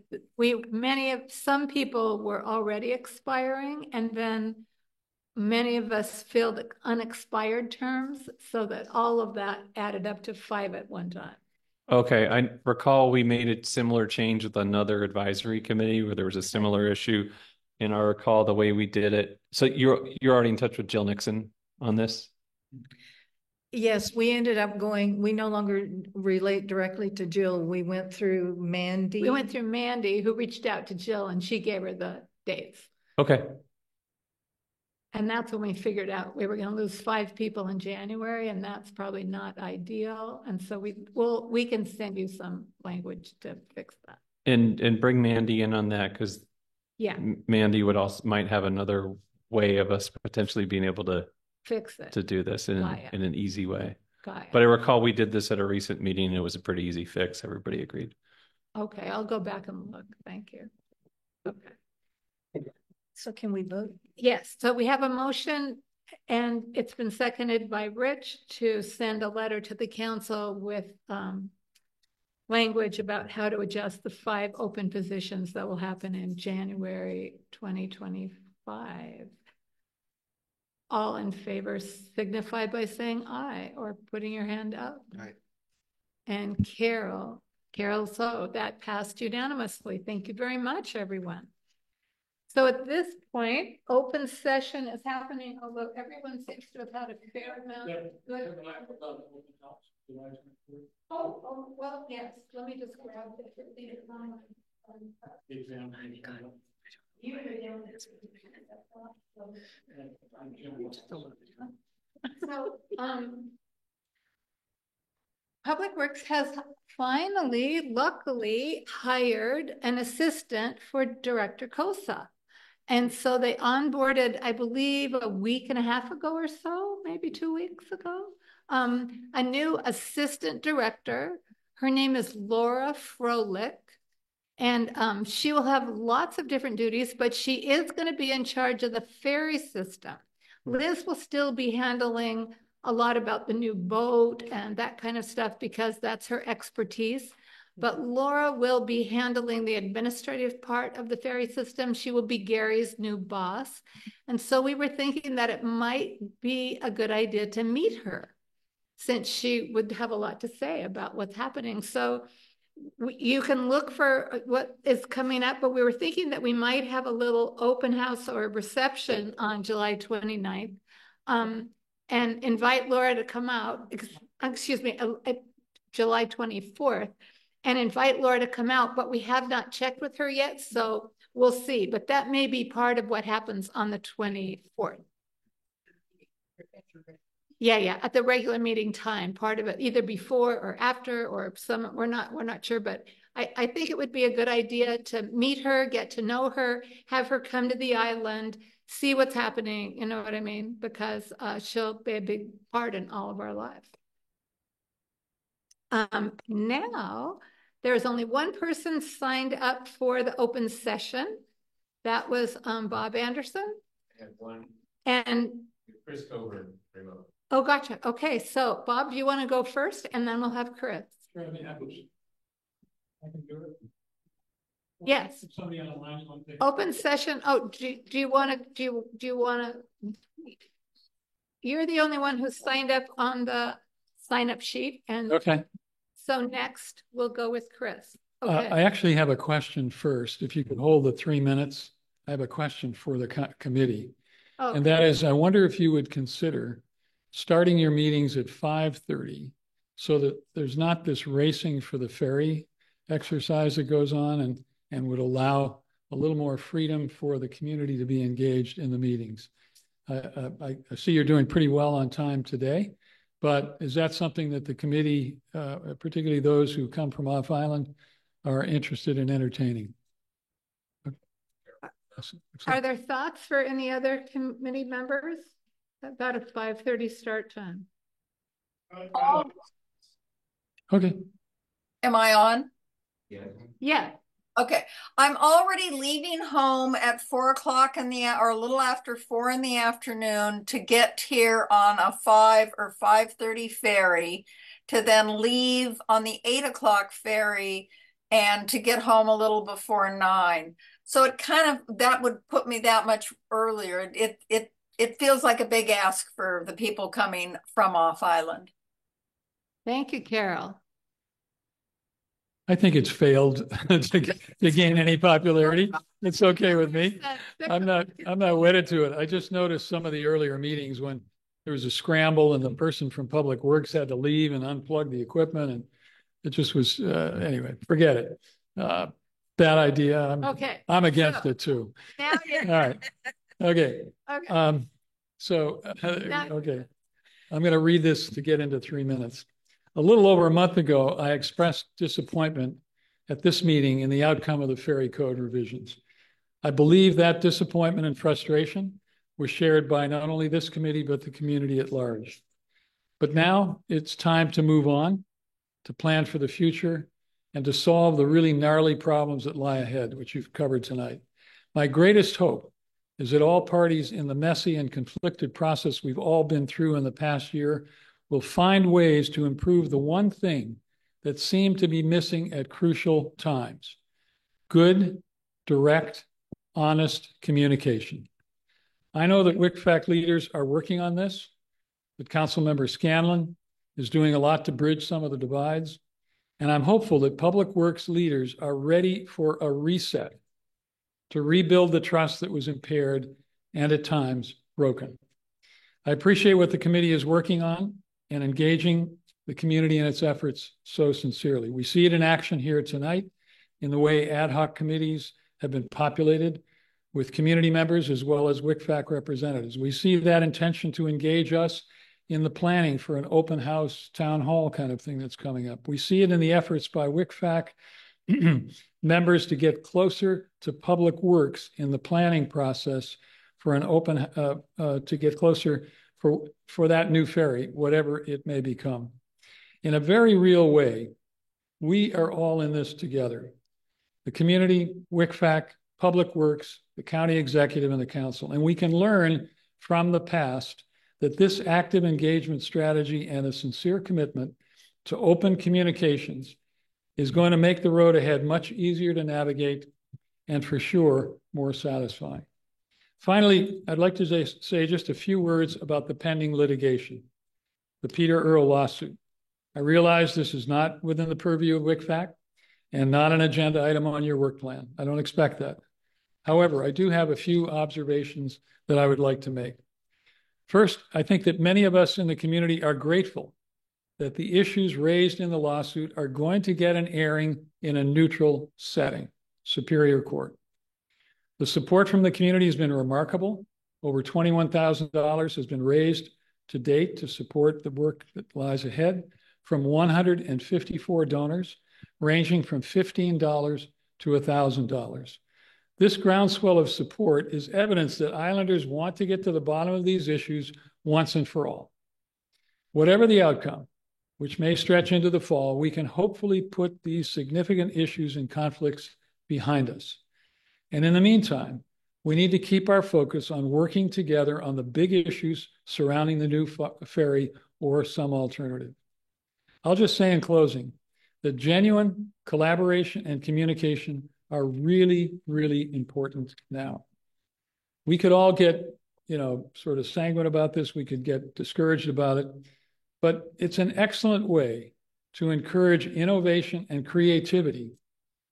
Speaker 2: some people were already expiring, and then many of us filled unexpired terms, so that all of that added up to 5 at one time.
Speaker 5: Okay, I recall we made a similar change with another advisory committee where there was a similar issue, and I recall the way we did it. So you're already in touch with Jill Nixon on this?
Speaker 3: Yes, we ended up we no longer relate directly to Jill. We went through Mandy.
Speaker 2: We went through Mandy, who reached out to Jill, and she gave her the dates.
Speaker 5: Okay.
Speaker 2: And that's when we figured out we were going to lose 5 people in January, and that's probably not ideal. And so we can send you some language to fix that.
Speaker 5: And bring Mandy in on that, because
Speaker 2: yeah,
Speaker 5: Mandy might have another way of us potentially being able to
Speaker 2: fix it,
Speaker 5: to do this in an easy way. But I recall we did this at a recent meeting, and it was a pretty easy fix. Everybody agreed.
Speaker 2: Okay, I'll go back and look. Thank you. Okay.
Speaker 3: So can we vote?
Speaker 2: Yes. So we have a motion, and it's been seconded by Rich to send a letter to the council with language about how to adjust the 5 open positions that will happen in January 2025. All in favor signify by saying aye or putting your hand up.
Speaker 9: Aye.
Speaker 2: And Carol, so that passed unanimously. Thank you very much, everyone. So at this point, open session is happening, although everyone seems to have had a fair amount of good. Oh, well, yes. Let me just grab it. Public Works has luckily hired an assistant for Director Kosa. And so they onboarded, I believe, a week and a half ago or so, maybe 2 weeks ago, a new assistant director. Her name is Laura Froelich, and she will have lots of different duties, but she is going to be in charge of the ferry system. Liz will still be handling a lot about the new boat and that kind of stuff because that's her expertise. But Laura will be handling the administrative part of the ferry system. She will be Gary's new boss. And so we were thinking that it might be a good idea to meet her, since she would have a lot to say about what's happening. So you can look for what is coming up, but we were thinking that we might have a little open house or reception on July 29th. And invite Laura to come out, excuse me, July 24th, and invite Laura to come out, but we have not checked with her yet, so we'll see. But that may be part of what happens on the 24th. Yeah, at the regular meeting time, part of it, either before or after, or some, we're not sure, but I think it would be a good idea to meet her, get to know her, have her come to the island, see what's happening, you know what I mean? Because she'll be a big part in all of our lives. Now, there's only one person signed up for the open session. That was Bob Anderson.
Speaker 5: And one.
Speaker 2: And
Speaker 5: Chris Coburn, remote.
Speaker 2: Oh, gotcha. Okay, so Bob, do you want to go first, and then we'll have Chris?
Speaker 6: Sure, I can do it.
Speaker 2: Yes.
Speaker 6: If somebody on the line wants to take
Speaker 2: Open session. Oh, do you want to? Do you want to? You're the only one who signed up on the sign-up sheet, and
Speaker 6: okay.
Speaker 2: So next we'll go with Chris. Okay.
Speaker 6: I actually have a question first. If you could hold the 3 minutes, I have a question for the committee, and that is, I wonder if you would consider starting your meetings at 5:30, so that there's not this racing for the ferry exercise that goes on, and would allow a little more freedom for the community to be engaged in the meetings. I see you're doing pretty well on time today, but is that something that the committee, particularly those who come from off island, are interested in entertaining?
Speaker 2: Are there thoughts for any other committee members about a 5:30 start time?
Speaker 6: Okay.
Speaker 15: Am I on?
Speaker 2: Yeah.
Speaker 15: Okay. I'm already leaving home at 4 o'clock or a little after 4 in the afternoon to get here on a 5 or 5:30 ferry, to then leave on the 8 o'clock ferry and to get home a little before 9. So it that would put me that much earlier. It feels like a big ask for the people coming from off island.
Speaker 2: Thank you, Carol.
Speaker 6: I think it's failed to gain any popularity. It's okay with me. I'm not wedded to it. I just noticed some of the earlier meetings when there was a scramble and the person from Public Works had to leave and unplug the equipment, and it just was anyway. Forget it. Bad idea. I'm against it too.
Speaker 2: Now
Speaker 6: all right. Okay. Okay. Okay. I'm going to read this to get into 3 minutes. A little over a month ago, I expressed disappointment at this meeting in the outcome of the ferry code revisions. I believe that disappointment and frustration was shared by not only this committee, but the community at large. But now it's time to move on, to plan for the future, and to solve the really gnarly problems that lie ahead, which you've covered tonight. My greatest hope is that all parties in the messy and conflicted process we've all been through in the past year will find ways to improve the one thing that seemed to be missing at crucial times: good, direct, honest communication. I know that WCFAC leaders are working on this, that Councilmember Scanlon is doing a lot to bridge some of the divides, and I'm hopeful that Public Works leaders are ready for a reset to rebuild the trust that was impaired and at times broken. I appreciate what the committee is working on and engaging the community in its efforts so sincerely. We see it in action here tonight in the way ad hoc committees have been populated with community members as well as WCFAC representatives. We see that intention to engage us in the planning for an open house town hall kind of thing that's coming up. We see it in the efforts by WCFAC members to get closer to Public Works in the planning process for an open, to get closer for that new ferry, whatever it may become. In a very real way, we are all in this together. The community, WCFAC, Public Works, the county executive, and the council. And we can learn from the past that this active engagement strategy and a sincere commitment to open communications is going to make the road ahead much easier to navigate and for sure more satisfying. Finally, I'd like to say just a few words about the pending litigation, the Peter Earl lawsuit. I realize this is not within the purview of WCFAC, and not an agenda item on your work plan. I don't expect that. However, I do have a few observations that I would like to make. First, I think that many of us in the community are grateful that the issues raised in the lawsuit are going to get an airing in a neutral setting, Superior Court. The support from the community has been remarkable. Over $21,000 has been raised to date to support the work that lies ahead from 154 donors, ranging from $15 to $1,000. This groundswell of support is evidence that Islanders want to get to the bottom of these issues once and for all. Whatever the outcome, which may stretch into the fall, we can hopefully put these significant issues and conflicts behind us. And in the meantime, we need to keep our focus on working together on the big issues surrounding the new ferry or some alternative. I'll just say in closing that genuine collaboration and communication are really, really important now. We could all get, sort of sanguine about this. We could get discouraged about it, but it's an excellent way to encourage innovation and creativity,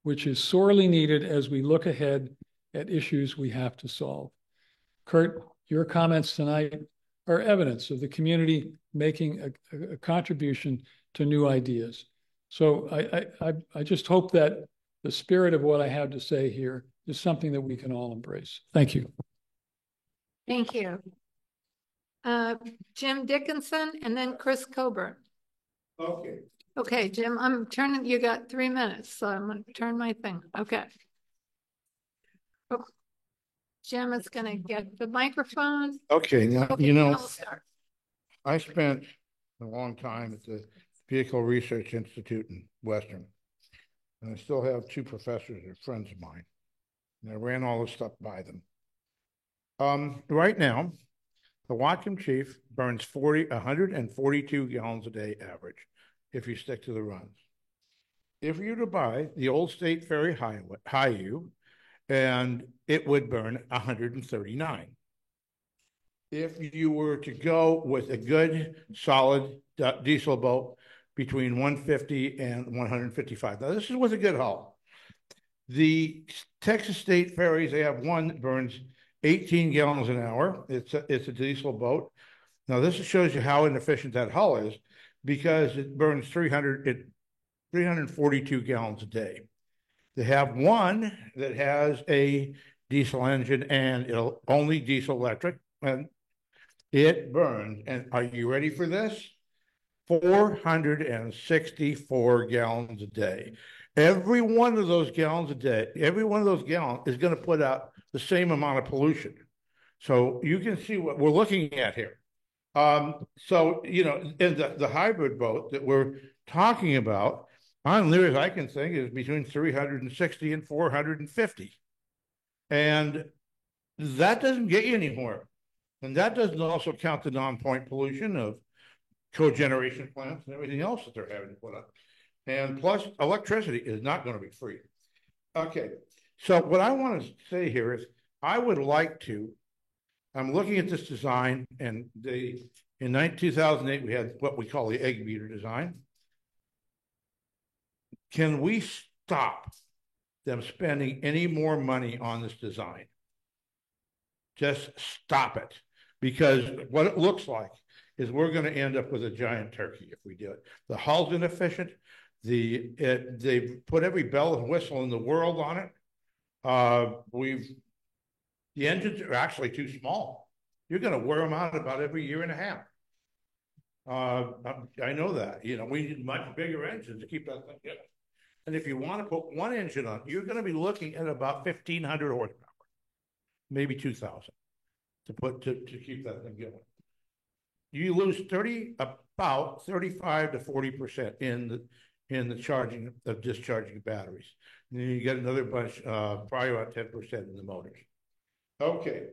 Speaker 6: which is sorely needed as we look ahead at issues we have to solve. Kurt, your comments tonight are evidence of the community making a contribution to new ideas. So I just hope that the spirit of what I have to say here is something that we can all embrace. Thank you.
Speaker 2: Thank you. Jim Dickinson and then Chris Coburn.
Speaker 7: Okay.
Speaker 2: Okay, Jim, you got 3 minutes, so I'm going to turn my thing. Okay. Oh, Jim is going to get the microphone.
Speaker 7: Okay, now,
Speaker 2: Okay, I'll start.
Speaker 7: I spent a long time at the Vehicle Research Institute in Western, and I still have 2 professors that are friends of mine, and I ran all this stuff by them. Right now, the Whatcom Chief burns 142 gallons a day average if you stick to the runs. If you were to buy the old State Ferry Hi-U, and it would burn 139. If you were to go with a good, solid diesel boat between 150 and 155. Now, this is with a good hull. The Texas State Ferries, they have one that burns 18 gallons an hour. It's a diesel boat. Now, this shows you how inefficient that hull is because it burns 342 gallons a day. They have one that has a diesel engine and it'll only diesel electric, and it burns. And are you ready for this? 464 gallons a day. Every one of those gallons a day, every one of those gallons is going to put out the same amount of pollution. So you can see what we're looking at here. So, in the hybrid boat that we're talking about, on there, as I can think, is between 360 and 450. And that doesn't get you anywhere. And that doesn't also count the non-point pollution of cogeneration plants and everything else that they're having to put up. And plus, electricity is not going to be free. Okay, so what I want to say here is I would like to, I'm looking at this design, and in 2008, we had what we call the egg beater design. Can we stop them spending any more money on this design? Just stop it. Because what it looks like is we're going to end up with a giant turkey if we do it. The hull's inefficient. They've put every bell and whistle in the world on it. The engines are actually too small. You're going to wear them out about every year and a half. I know that. We need much bigger engines to keep that thing going. And if you want to put one engine on, you're going to be looking at about 1,500 horsepower, maybe 2,000 to keep that thing going. You lose about 35 to 40% in the charging of discharging batteries. And then you get another bunch, probably about 10% in the motors. Okay,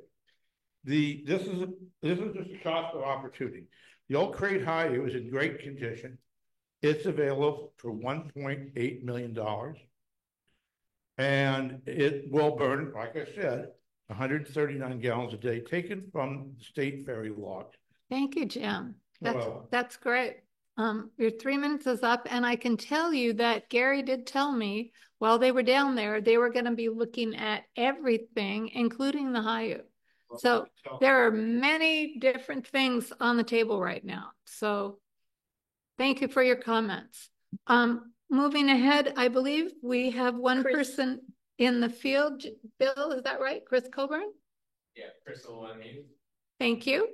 Speaker 7: this is just a cost of opportunity. The old Crate Hi-U is in great condition. It's available for $1.8 million. And it will burn, like I said, 139 gallons a day, taken from the state ferry logs.
Speaker 2: Thank you, Jim. That's great. Your 3 minutes is up, and I can tell you that Gary did tell me while they were down there, they were going to be looking at everything, including the Hayou. So there are many different things on the table right now. So thank you for your comments. Moving ahead, I believe we have one person in the field. Bill, is that right? Chris Coburn?
Speaker 14: Yeah, Chris will unmute.
Speaker 2: Thank you.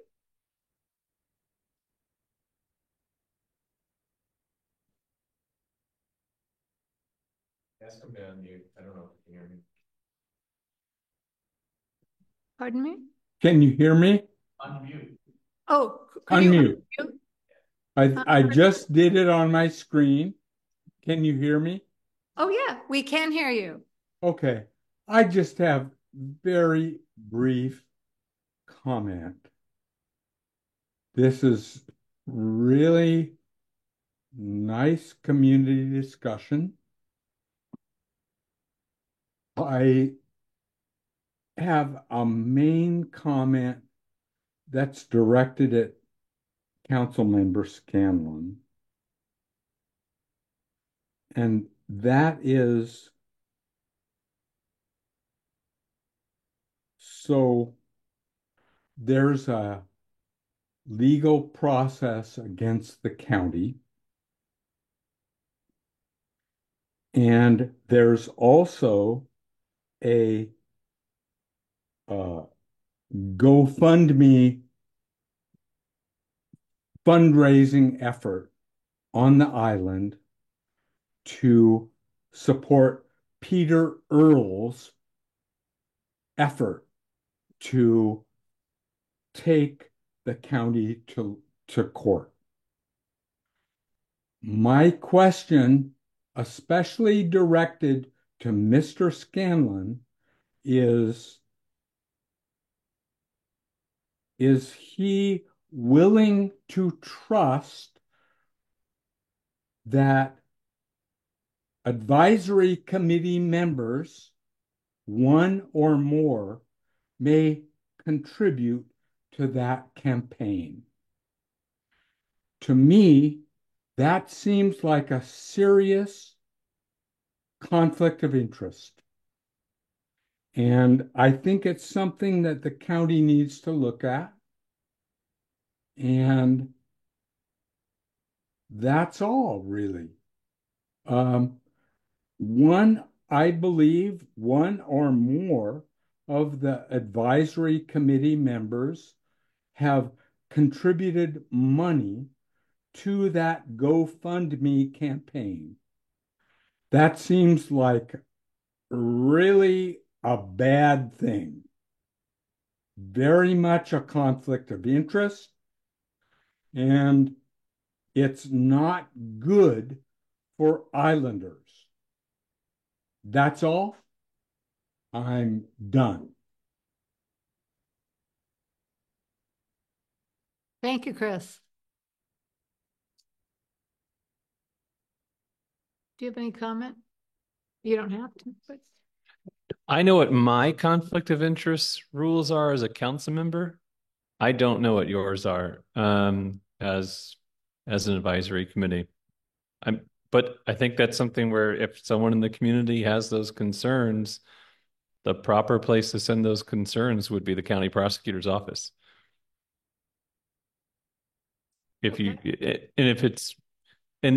Speaker 14: Ask him to unmute. I don't know if you can hear me.
Speaker 2: Pardon me?
Speaker 1: Can you hear me?
Speaker 14: Unmute.
Speaker 2: Oh,
Speaker 1: Unmute.
Speaker 2: You
Speaker 1: I just did it on my screen. Can you hear me?
Speaker 2: Oh, yeah, we can hear you.
Speaker 1: Okay. I just have very brief comment. This is really nice community discussion. I have a main comment that's directed at Councilmember Scanlon. And that is, so there's a legal process against the county. And there's also a GoFundMe fundraising effort on the island to support Peter Earle's effort to take the county to court. My question, especially directed to Mr. Scanlon, is he willing to trust that advisory committee members, one or more, may contribute to that campaign? To me, that seems like a serious conflict of interest. And I think it's something that the county needs to look at. And that's all, really. I believe one or more of the advisory committee members have contributed money to that GoFundMe campaign. That seems like really a bad thing. Very much a conflict of interest, and it's not good for islanders. That's all. I'm done.
Speaker 2: Thank you, Chris. Do you have any comment? You don't have to. But...
Speaker 5: I know what my conflict of interest rules are as a council member. I don't know what yours are as an advisory committee. But I think that's something where if someone in the community has those concerns, the proper place to send those concerns would be the county prosecutor's office. And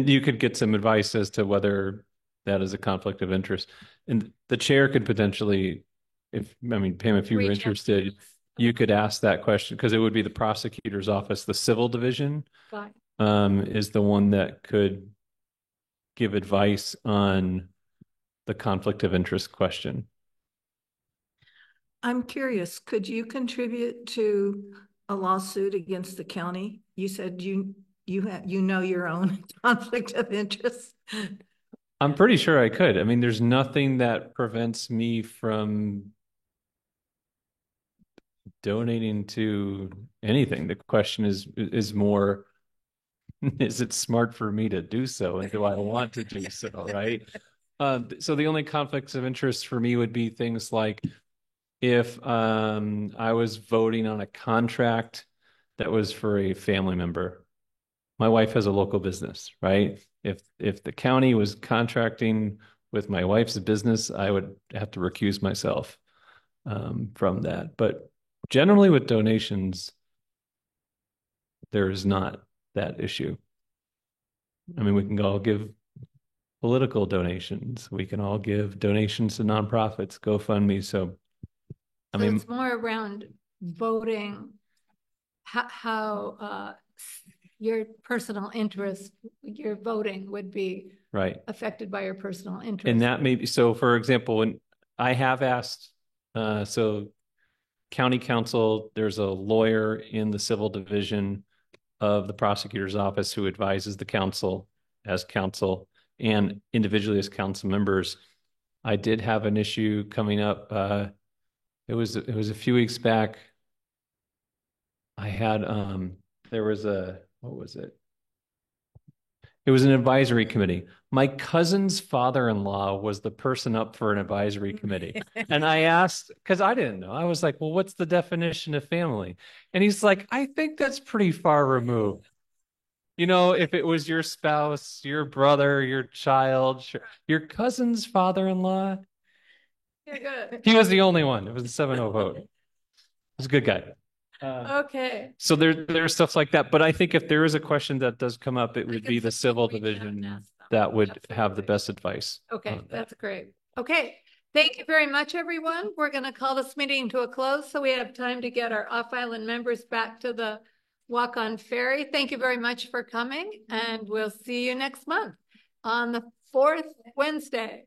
Speaker 5: you could get some advice as to whether that is a conflict of interest. And the chair could potentially, Pam, if you were interested, you could ask that question, because it would be the prosecutor's office. The civil division is the one that could give advice on the conflict of interest question.
Speaker 3: I'm curious, could you contribute to a lawsuit against the county? You said you know your own conflict of interest.
Speaker 5: I'm pretty sure I could. I mean, there's nothing that prevents me from donating to anything. The question is more, is it smart for me to do so? And do I want to do so, right? So the only conflicts of interest for me would be things like if I was voting on a contract that was for a family member, my wife has a local business, right? If the county was contracting with my wife's business, I would have to recuse myself from that. But generally with donations, there is not that issue. I mean, we can all give political donations. We can all give donations to nonprofits, GoFundMe. So, I mean,
Speaker 2: it's more around voting, how your personal interest, your voting would be
Speaker 5: right
Speaker 2: affected by your personal interest.
Speaker 5: And that may be, so for example, when I have asked, so county council, there's a lawyer in the civil division of the prosecutor's office who advises the council as council and individually as council members. I did have an issue coming up. It was a few weeks back. I had, there was what was it? It was an advisory committee. My cousin's father-in-law was the person up for an advisory committee. And I asked, because I didn't know. I was like, well, what's the definition of family? And he's like, I think that's pretty far removed. You know, if it was your spouse, your brother, your child, your cousin's father-in-law.
Speaker 2: You're good.
Speaker 5: He was the only one. It was a 7-0 vote. He was a good guy.
Speaker 2: Okay.
Speaker 5: So there's stuff like that. But I think if there is a question that does come up, it would be the civil division that would have the best advice.
Speaker 2: Okay, that's great. Okay. Thank you very much, everyone. We're going to call this meeting to a close so we have time to get our off-island members back to the walk-on ferry. Thank you very much for coming, and we'll see you next month on the 4th Wednesday.